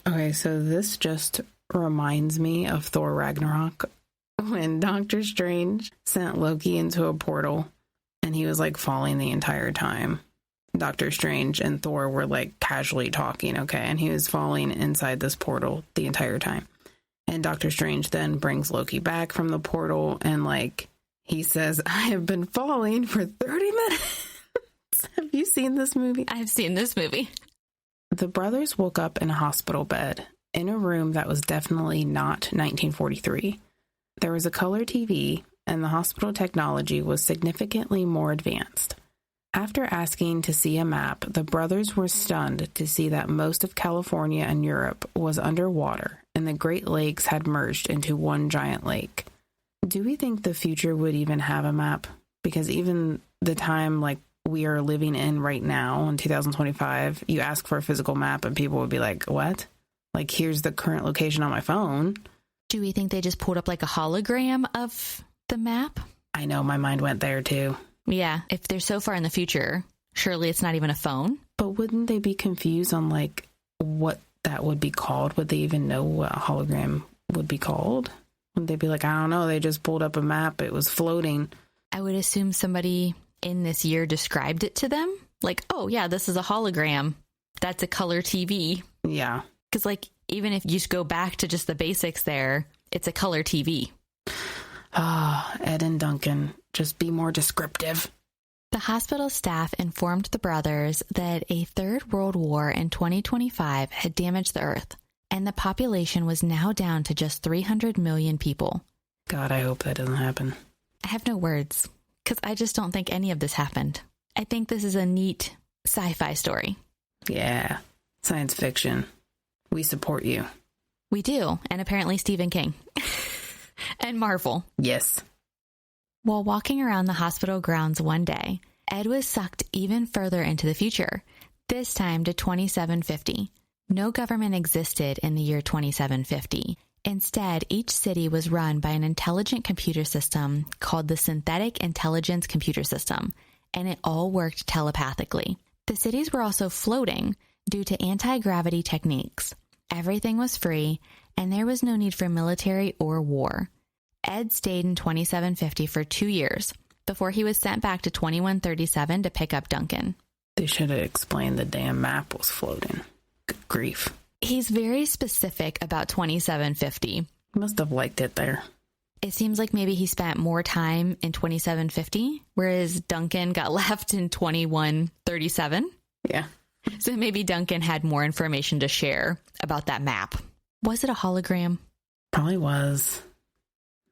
Okay, so this just reminds me of Thor Ragnarok, when Doctor Strange sent Loki into a portal and he was like falling the entire time. Doctor Strange and Thor were like casually talking, okay, and he was falling inside this portal the entire time. And Doctor Strange then brings Loki back from the portal and like he says, "I have been falling for 30 minutes. Have you seen this movie? I've seen this movie. The brothers woke up in a hospital bed in a room that was definitely not 1943. There was a color TV and the hospital technology was significantly more advanced. After asking to see a map, the brothers were stunned to see that most of California and Europe was underwater and the Great Lakes had merged into one giant lake. Do we think the future would even have a map? Because even the time like we are living in right now in 2025, you ask for a physical map and people would be like, what? Like, here's the current location on my phone. Do we think they just pulled up like a hologram of the map? I know, my mind went there too. Yeah, if they're so far in the future, surely it's not even a phone. But wouldn't they be confused on like what that would be called? Would they even know what a hologram would be called? Would they be like, I don't know, they just pulled up a map, it was floating? I would assume somebody in this year described it to them. Like, oh yeah, this is a hologram. That's a color TV. Yeah. Because like, even if you just go back to just the basics there, it's a color TV. Ah, Ed and Duncan, just be more descriptive. The hospital staff informed the brothers that a third world war in 2025 had damaged the Earth, and the population was now down to just 300 million people. God, I hope that doesn't happen. I have no words, because I just don't think any of this happened. I think this is a neat sci-fi story. Yeah, science fiction. We support you. We do, and apparently Stephen King. And Marvel. Yes. While walking around the hospital grounds one day, Ed was sucked even further into the future, this time to 2750. No government existed in the year 2750. Instead, each city was run by an intelligent computer system called the Synthetic Intelligence Computer System, and it all worked telepathically. The cities were also floating due to anti-gravity techniques. Everything was free, and there was no need for military or war. Ed stayed in 2750 for 2 years before he was sent back to 2137 to pick up Duncan. They should have explained the damn map was floating. Good grief. He's very specific about 2750. He must have liked it there. It seems like maybe he spent more time in 2750, whereas Duncan got left in 2137. Yeah. So maybe Duncan had more information to share about that map. Was it a hologram? Probably was.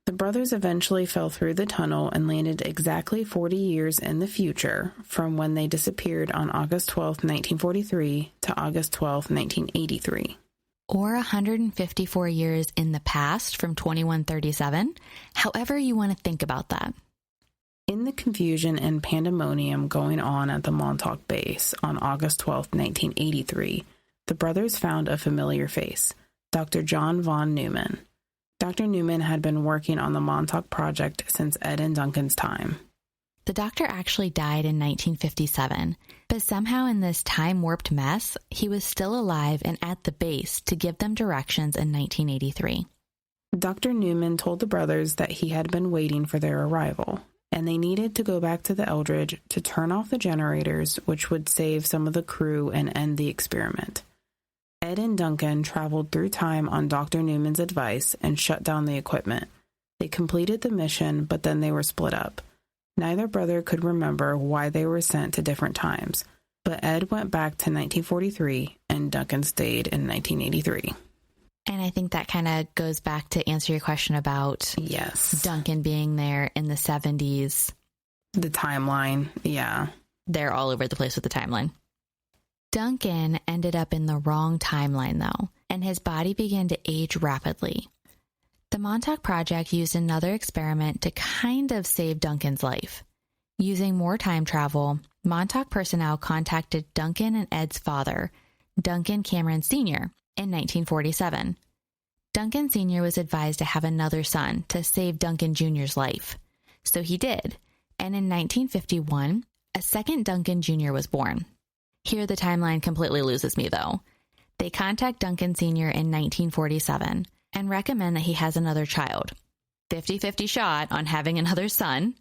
The brothers eventually fell through the tunnel and landed exactly 40 years in the future from when they disappeared on August 12, 1943 to August 12, 1983. Or 154 years in the past from 2137, however you want to think about that. In the confusion and pandemonium going on at the Montauk base on August 12, 1983, the brothers found a familiar face, Dr. John von Neumann. Dr. Neumann had been working on the Montauk Project since Ed and Duncan's time. The doctor actually died in 1957, but somehow in this time-warped mess, he was still alive and at the base to give them directions in 1983. Dr. Neumann told the brothers that he had been waiting for their arrival, and they needed to go back to the Eldridge to turn off the generators, which would save some of the crew and end the experiment. Ed and Duncan traveled through time on Dr. Newman's advice and shut down the equipment. They completed the mission, but then they were split up. Neither brother could remember why they were sent to different times, but Ed went back to 1943 and Duncan stayed in 1983. And I think that kind of goes back to answer your question about Duncan being there in the 70s. The timeline, yeah. They're all over the place with the timeline. Duncan ended up in the wrong timeline, though, and his body began to age rapidly. The Montauk Project used another experiment to kind of save Duncan's life. Using more time travel, Montauk personnel contacted Duncan and Ed's father, Duncan Cameron Sr., in 1947. Duncan Sr. was advised to have another son to save Duncan Jr.'s life. So he did, and in 1951, a second Duncan Jr. was born. Here the timeline completely loses me, though. They contact Duncan Sr. in 1947 and recommend that he has another child. 50-50 shot on having another son.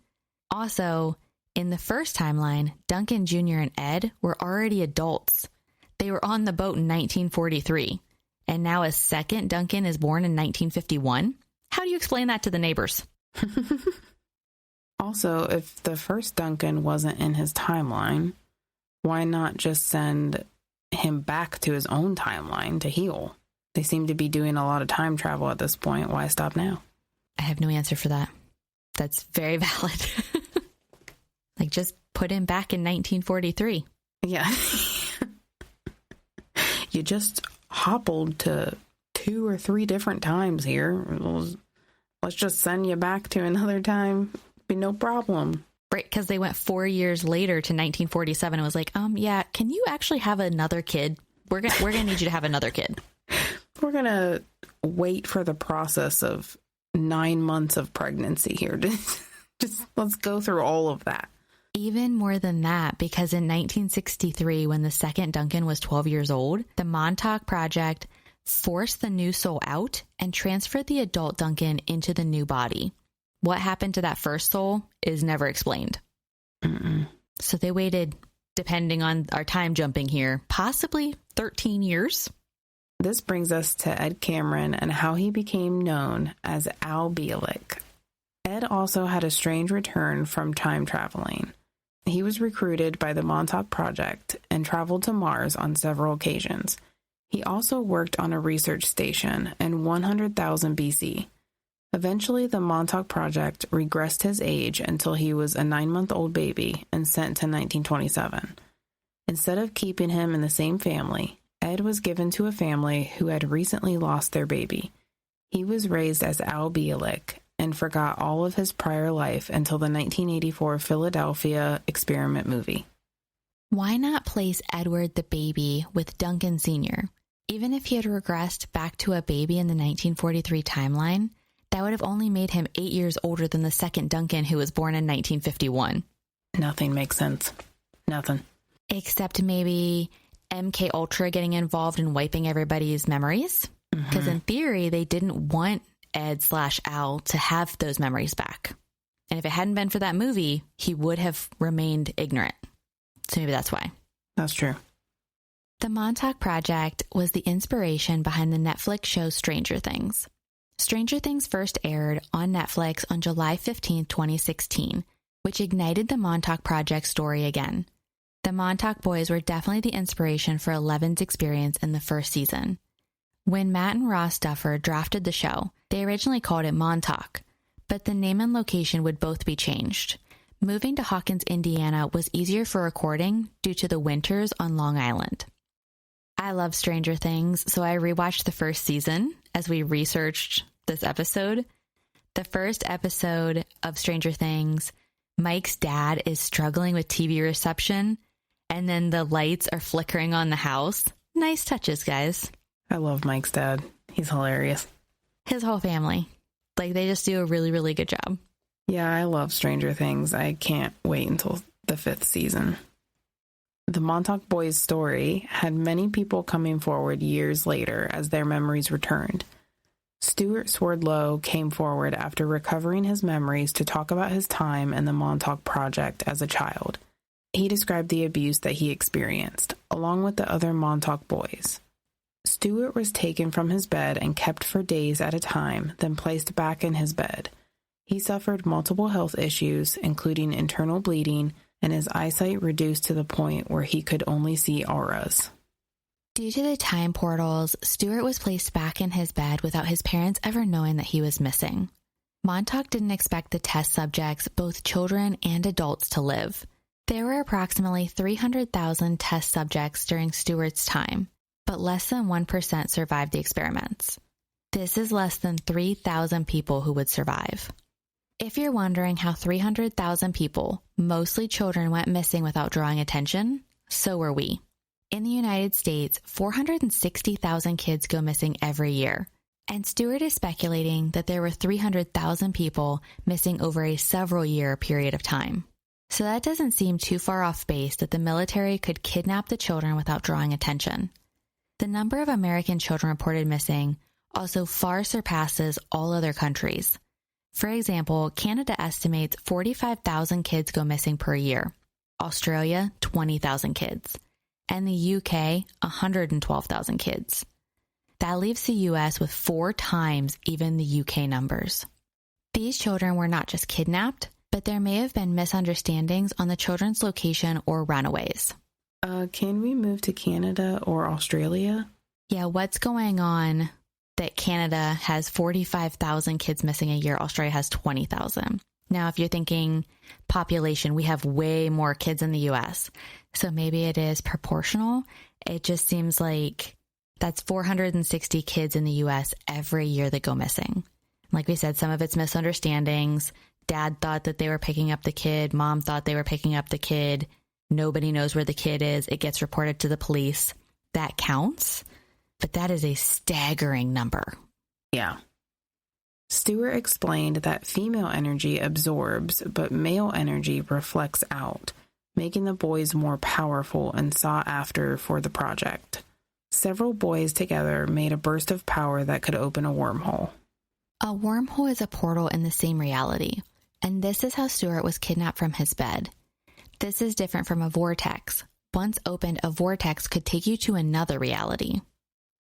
Also, in the first timeline, Duncan Jr. and Ed were already adults. They were on the boat in 1943, and now a second Duncan is born in 1951? How do you explain that to the neighbors? Also, if the first Duncan wasn't in his timeline, why not just send him back to his own timeline to heal? They seem to be doing a lot of time travel at this point. Why stop now? I have no answer for that. That's very valid. Like, just put him back in 1943. Yeah. You just hobbled to 2 or 3 different times here. Let's just send you back to another time. Be no problem. Right, because they went 4 years later to 1947 and was like, yeah, can you actually have another kid? We're gonna need you to have another kid. We're gonna wait for the process of 9 months of pregnancy here. Just let's go through all of that. Even more than that, because in 1963, when the second Duncan was 12 years old, the Montauk Project forced the new soul out and transferred the adult Duncan into the new body. What happened to that first soul is never explained. Mm-mm. So they waited, depending on our time jumping here, possibly 13 years. This brings us to Ed Cameron and how he became known as Al Bielek. Ed also had a strange return from time traveling. He was recruited by the Montauk Project and traveled to Mars on several occasions. He also worked on a research station in 100,000 BC. Eventually, the Montauk Project regressed his age until he was a 9-month-old baby and sent to 1927. Instead of keeping him in the same family, Ed was given to a family who had recently lost their baby. He was raised as Al Bielek and forgot all of his prior life until the 1984 Philadelphia experiment movie. Why not place Edward the baby with Duncan Sr.? Even if he had regressed back to a baby in the 1943 timeline, that would have only made him 8 years older than the second Duncan who was born in 1951. Nothing makes sense. Nothing. Except maybe MK Ultra getting involved in wiping everybody's memories? Because in theory, they didn't want Ed/Al to have those memories back. And if it hadn't been for that movie, he would have remained ignorant. So maybe that's why. That's true. The Montauk Project was the inspiration behind the Netflix show Stranger Things. Stranger Things first aired on Netflix on July 15, 2016, which ignited the Montauk Project story again. The Montauk boys were definitely the inspiration for Eleven's experience in the first season. When Matt and Ross Duffer drafted the show, they originally called it Montauk, but the name and location would both be changed. Moving to Hawkins, Indiana was easier for recording due to the winters on Long Island. I love Stranger Things, so I rewatched the first season as we researched this episode. The first episode of Stranger Things, Mike's dad is struggling with TV reception, and then the lights are flickering on the house. Nice touches, guys. I love Mike's dad. He's hilarious. His whole family. Like, they just do a really, really good job. Yeah, I love Stranger Things. I can't wait until the 5th season. The Montauk Boys' story had many people coming forward years later as their memories returned. Stuart Swerdlow came forward after recovering his memories to talk about his time in the Montauk Project as a child. He described the abuse that he experienced, along with the other Montauk boys. Stuart was taken from his bed and kept for days at a time, then placed back in his bed. He suffered multiple health issues, including internal bleeding, and his eyesight reduced to the point where he could only see auras. Due to the time portals, Stuart was placed back in his bed without his parents ever knowing that he was missing. Montauk didn't expect the test subjects, both children and adults, to live. There were approximately 300,000 test subjects during Stuart's time, but less than 1% survived the experiments. This is less than 3,000 people who would survive. If you're wondering how 300,000 people, mostly children, went missing without drawing attention, so were we. In the United States, 460,000 kids go missing every year, and Stuart is speculating that there were 300,000 people missing over a several-year period of time. So that doesn't seem too far off base that the military could kidnap the children without drawing attention. The number of American children reported missing also far surpasses all other countries. For example, Canada estimates 45,000 kids go missing per year, Australia 20,000 kids, and the UK 112,000 kids. That leaves the US with 4 times even the UK numbers. These children were not just kidnapped, but there may have been misunderstandings on the children's location or runaways. Can we move to Canada or Australia? Yeah, what's going on that Canada has 45,000 kids missing a year, Australia has 20,000? Now, if you're thinking population, we have way more kids in the US. So maybe it is proportional. It just seems like that's 460 kids in the US every year that go missing. Like we said, some of it's misunderstandings. Dad thought that they were picking up the kid. Mom thought they were picking up the kid. Nobody knows where the kid is. It gets reported to the police. That counts, but that is a staggering number. Yeah. Stuart explained that female energy absorbs, but male energy reflects out, making the boys more powerful and sought after for the project. Several boys together made a burst of power that could open a wormhole. A wormhole is a portal in the same reality, and this is how Stuart was kidnapped from his bed. This is different from a vortex. Once opened, a vortex could take you to another reality.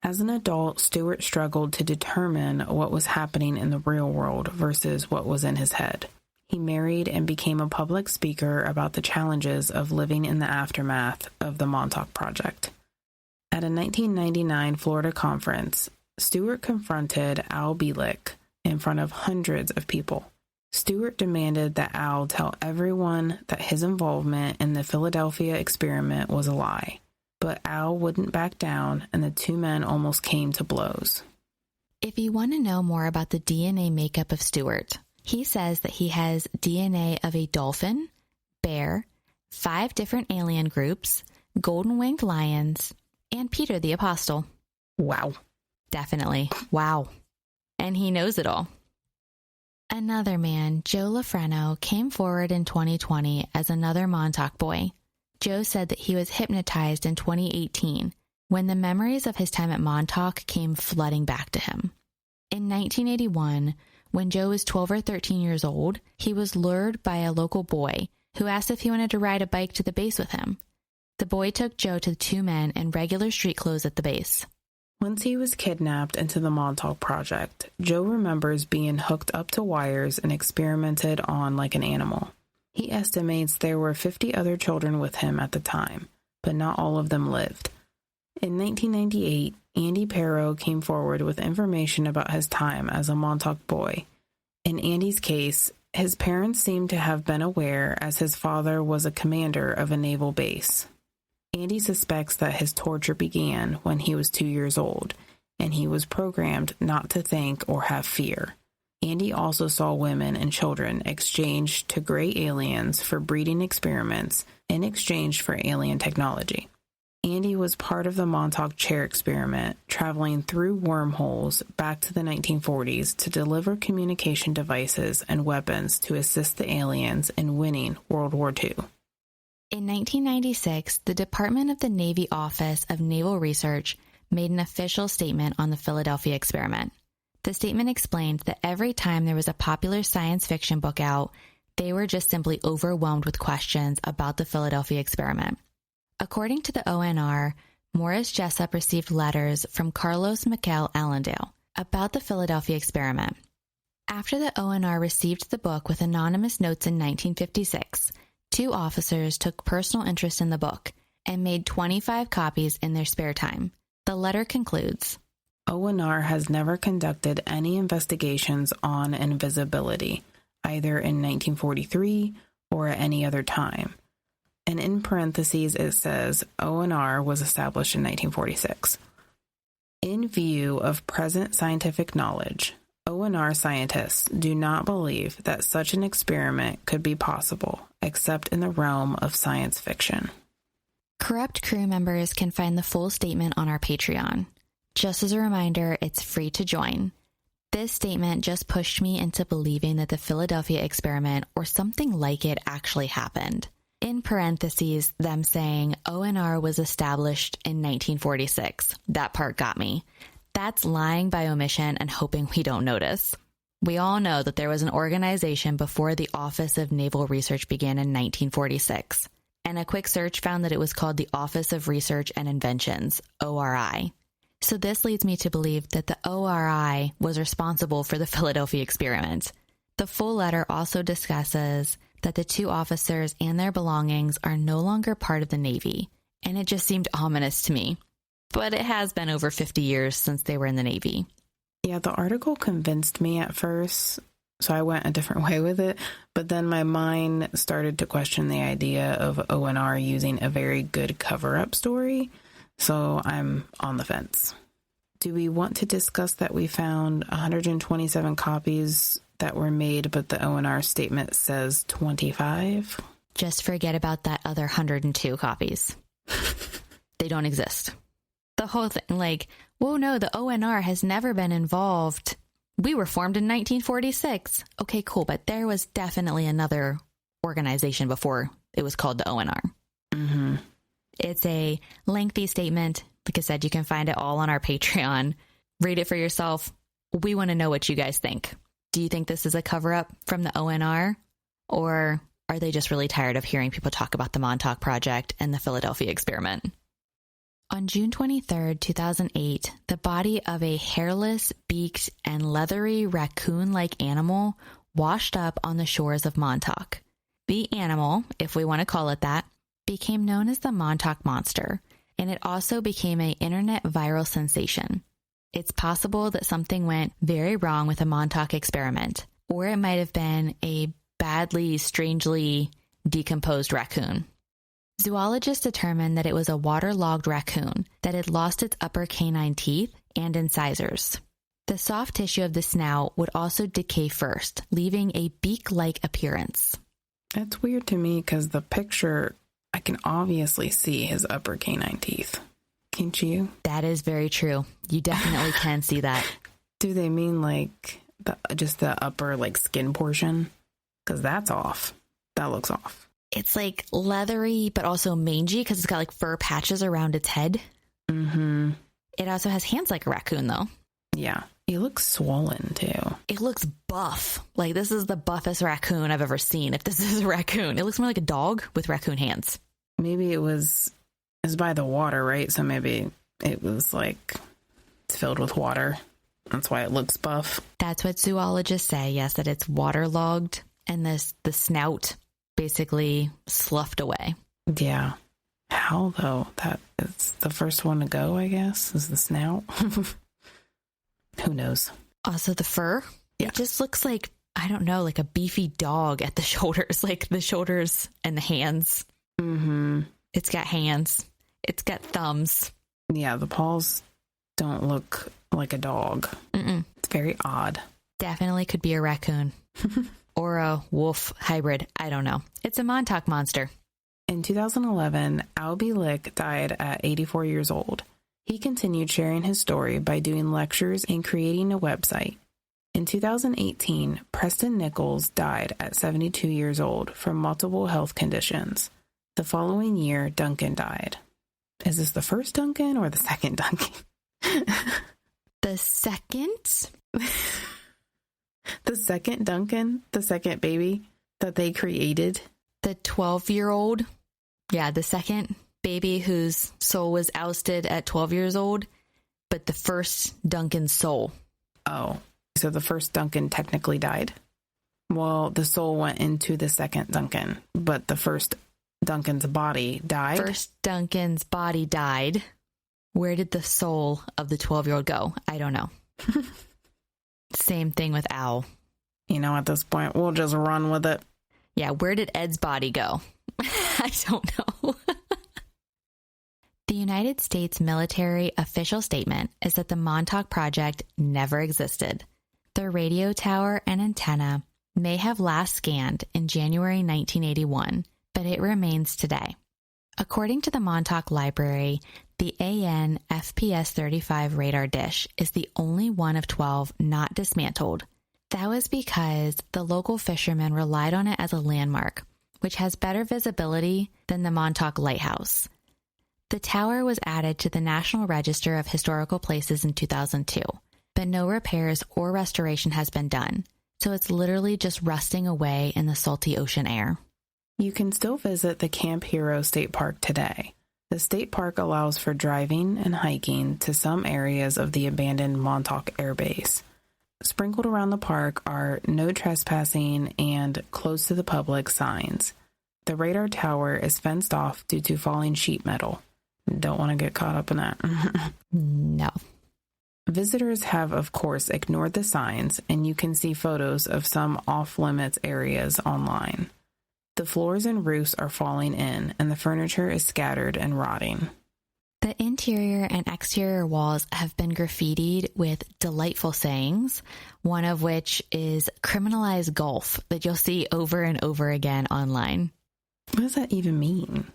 As an adult, Stuart struggled to determine what was happening in the real world versus what was in his head. He married and became a public speaker about the challenges of living in the aftermath of the Montauk Project. At a 1999 Florida conference, Stuart confronted Al Bielek in front of hundreds of people. Stuart demanded that Al tell everyone that his involvement in the Philadelphia experiment was a lie. But Al wouldn't back down, and the two men almost came to blows. If you want to know more about the DNA makeup of Stuart, he says that he has DNA of a dolphin, bear, 5 different alien groups, golden-winged lions, and Peter the Apostle. Wow. Definitely. Wow. And he knows it all. Another man, Joe Lafreno, came forward in 2020 as another Montauk boy. Joe said that he was hypnotized in 2018 when the memories of his time at Montauk came flooding back to him. In 1981, when Joe was 12 or 13 years old, he was lured by a local boy who asked if he wanted to ride a bike to the base with him. The boy took Joe to the 2 men in regular street clothes at the base. Once he was kidnapped into the Montauk Project, Joe remembers being hooked up to wires and experimented on like an animal. He estimates there were 50 other children with him at the time, but not all of them lived. In 1998, Andy Perro came forward with information about his time as a Montauk boy. In Andy's case, his parents seem to have been aware as his father was a commander of a naval base. Andy suspects that his torture began when he was 2 years old, and he was programmed not to think or have fear. Andy also saw women and children exchanged to gray aliens for breeding experiments in exchange for alien technology. Andy was part of the Montauk chair experiment, traveling through wormholes back to the 1940s to deliver communication devices and weapons to assist the aliens in winning World War II. In 1996, the Department of the Navy Office of Naval Research made an official statement on the Philadelphia experiment. The statement explained that every time there was a popular science fiction book out, they were just simply overwhelmed with questions about the Philadelphia experiment. According to the ONR, Morris Jessup received letters from Carlos Miquel Allendale about the Philadelphia experiment. After the ONR received the book with anonymous notes in 1956, 2 officers took personal interest in the book and made 25 copies in their spare time. The letter concludes, ONR has never conducted any investigations on invisibility, either in 1943 or at any other time. And in parentheses it says ONR was established in 1946. In view of present scientific knowledge, ONR scientists do not believe that such an experiment could be possible, except in the realm of science fiction. Corrupt crew members can find the full statement on our Patreon. Just as a reminder, it's free to join. This statement just pushed me into believing that the Philadelphia experiment or something like it actually happened. In parentheses, them saying ONR was established in 1946. That part got me. That's lying by omission and hoping we don't notice. We all know that there was an organization before the Office of Naval Research began in 1946, and a quick search found that it was called the Office of Research and Inventions, ORI. So this leads me to believe that the ORI was responsible for the Philadelphia experiment. The full letter also discusses that the 2 officers and their belongings are no longer part of the Navy, and it just seemed ominous to me. But it has been over 50 years since they were in the Navy. Yeah, the article convinced me at first, so I went a different way with it. But then my mind started to question the idea of ONR using a very good cover-up story, so I'm on the fence. Do we want to discuss that we found 127 copies that were made, but the ONR statement says 25? Just forget about that other 102 copies. They don't exist. The whole thing, like, whoa, no, the ONR has never been involved. We were formed in 1946. Okay, cool, but there was definitely another organization before it was called the ONR. Mm-hmm. It's a lengthy statement. Like I said, you can find it all on our Patreon. Read it for yourself. We want to know what you guys think. Do you think this is a cover-up from the ONR? Or are they just really tired of hearing people talk about the Montauk Project and the Philadelphia experiment? On June 23, 2008, the body of a hairless, beaked, and leathery raccoon-like animal washed up on the shores of Montauk. The animal, if we want to call it that, became known as the Montauk Monster, and it also became an internet viral sensation. It's possible that something went very wrong with the Montauk experiment, or it might have been a badly, strangely decomposed raccoon. Zoologists determined that it was a waterlogged raccoon that had lost its upper canine teeth and incisors. The soft tissue of the snout would also decay first, leaving a beak-like appearance. That's weird to me because the picture, I can obviously see his upper canine teeth. Can't you? That is very true. You definitely can see that. Do they mean like just the upper like skin portion? Because that's off. That looks off. It's like leathery, but also mangy because it's got like fur patches around its head. Mm-hmm. It also has hands like a raccoon, though. Yeah. It looks swollen, too. It looks buff. Like, this is the buffest raccoon I've ever seen. If this is a raccoon, it looks more like a dog with raccoon hands. Maybe it was by the water, right? So maybe it was like it's filled with water. That's why it looks buff. That's what zoologists say, yes, that it's waterlogged and the snout basically sloughed away. Yeah. How, though? That is the first one to go, I guess, is the snout. Who knows? Also, the fur. Yeah. It just looks like, I don't know, like a beefy dog at the shoulders, like the shoulders and the hands. Mm-hmm. It's got hands. It's got thumbs. Yeah, the paws don't look like a dog. Mm-mm. It's very odd. Definitely could be a raccoon or a wolf hybrid. I don't know. It's a Montauk monster. In 2011, Albie Lick died at 84 years old. He continued sharing his story by doing lectures and creating a website. In 2018, Preston Nichols died at 72 years old from multiple health conditions. The following year, Duncan died. Is this the first Duncan or the second Duncan? The second? The second Duncan? The second baby that they created? The 12-year-old? Yeah, the second baby whose soul was ousted at 12 years old, but the first Duncan's soul. Oh, so the first Duncan technically died? Well, the soul went into the second Duncan, but the first Duncan's body died? First Duncan's body died. Where did the soul of the 12-year-old go? I don't know. Same thing with Al. You know, at this point, we'll just run with it. Yeah, where did Ed's body go? I don't know. The United States military official statement is that the Montauk Project never existed. The radio tower and antenna may have last scanned in January 1981, but it remains today. According to the Montauk Library, the AN FPS-35 radar dish is the only one of 12 not dismantled. That was because the local fishermen relied on it as a landmark, which has better visibility than the Montauk Lighthouse. The tower was added to the National Register of Historical Places in 2002, but no repairs or restoration has been done, so it's literally just rusting away in the salty ocean air. You can still visit the Camp Hero State Park today. The state park allows for driving and hiking to some areas of the abandoned Montauk Air Base. Sprinkled around the park are no trespassing and closed to the public signs. The radar tower is fenced off due to falling sheet metal. Don't want to get caught up in that. No. Visitors have, of course, ignored the signs, and you can see photos of some off-limits areas online. The floors and roofs are falling in, and the furniture is scattered and rotting. The interior and exterior walls have been graffitied with delightful sayings, one of which is criminalize golf that you'll see over and over again online. What does that even mean?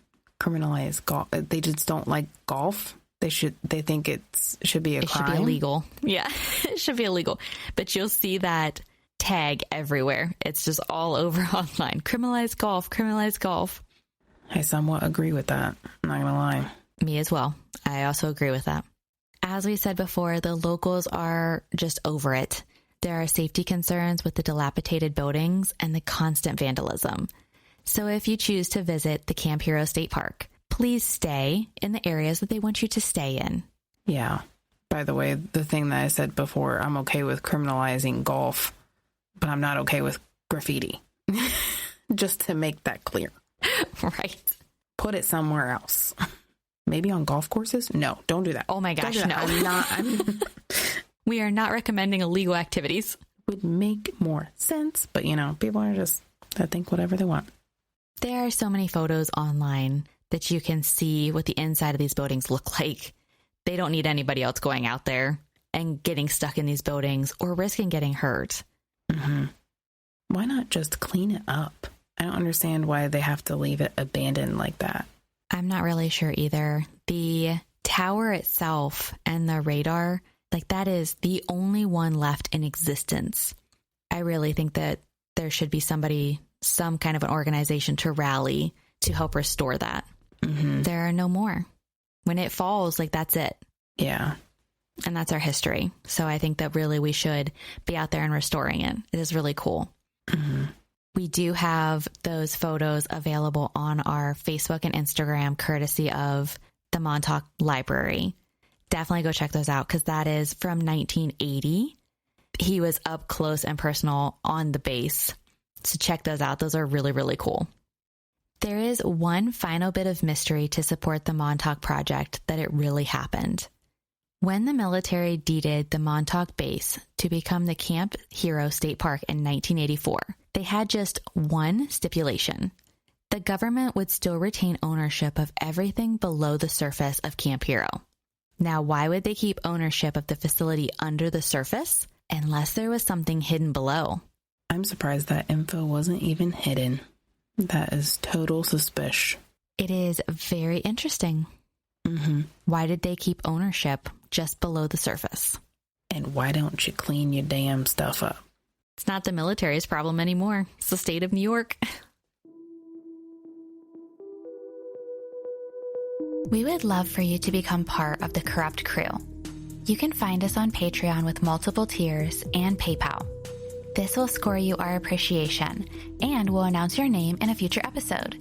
Criminalize golf? They just don't like golf? They think it should be a crime? It should be illegal. Yeah, it should be illegal. But you'll see that tag everywhere. It's just all over online. Criminalize golf, criminalize golf. I somewhat agree with that. I'm not going to lie. Me as well. I also agree with that. As we said before, the locals are just over it. There are safety concerns with the dilapidated buildings and the constant vandalism. So if you choose to visit the Camp Hero State Park, please stay in the areas that they want you to stay in. Yeah. By the way, the thing that I said before, I'm okay with criminalizing golf, but I'm not okay with graffiti. Just to make that clear. Right. Put it somewhere else. Maybe on golf courses? No, don't do that. Oh my gosh, no. We are not recommending illegal activities. Would make more sense, but people are just, they think whatever they want. There are so many photos online that you can see what the inside of these buildings look like. They don't need anybody else going out there and getting stuck in these buildings or risking getting hurt. Mm-hmm. Why not just clean it up? I don't understand why they have to leave it abandoned like that. I'm not really sure either. The tower itself and the radar, that is the only one left in existence. I really think that there should be some kind of an organization to rally to help restore that. Mm-hmm. There are no more. When it falls, that's it. Yeah. And that's our history. So I think that really we should be out there and restoring it. It is really cool. Mm-hmm. We do have those photos available on our Facebook and Instagram, courtesy of the Montauk Library. Definitely go check those out because that is from 1980. He was up close and personal on the base. So check those out. Those are really, really cool. There is one final bit of mystery to support the Montauk Project that it really happened. When the military deeded the Montauk base to become the Camp Hero State Park in 1984, they had just one stipulation. The government would still retain ownership of everything below the surface of Camp Hero. Now, why would they keep ownership of the facility under the surface unless there was something hidden below? I'm surprised that info wasn't even hidden. That is total suspicion. It is very interesting. Mm-hmm. Why did they keep ownership just below the surface? And why don't you clean your damn stuff up? It's not the military's problem anymore. It's the state of New York. We would love for you to become part of the Corrupt crew. You can find us on Patreon with multiple tiers and PayPal. This will score you our appreciation and will announce your name in a future episode.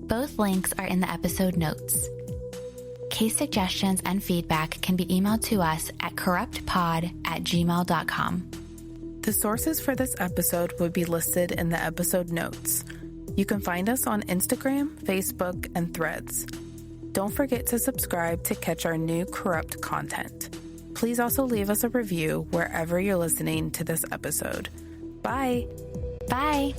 Both links are in the episode notes. Case suggestions and feedback can be emailed to us at corruptpod@gmail.com. The sources for this episode would be listed in the episode notes. You can find us on Instagram, Facebook, and Threads. Don't forget to subscribe to catch our new Corrupt content. Please also leave us a review wherever you're listening to this episode. Bye. Bye.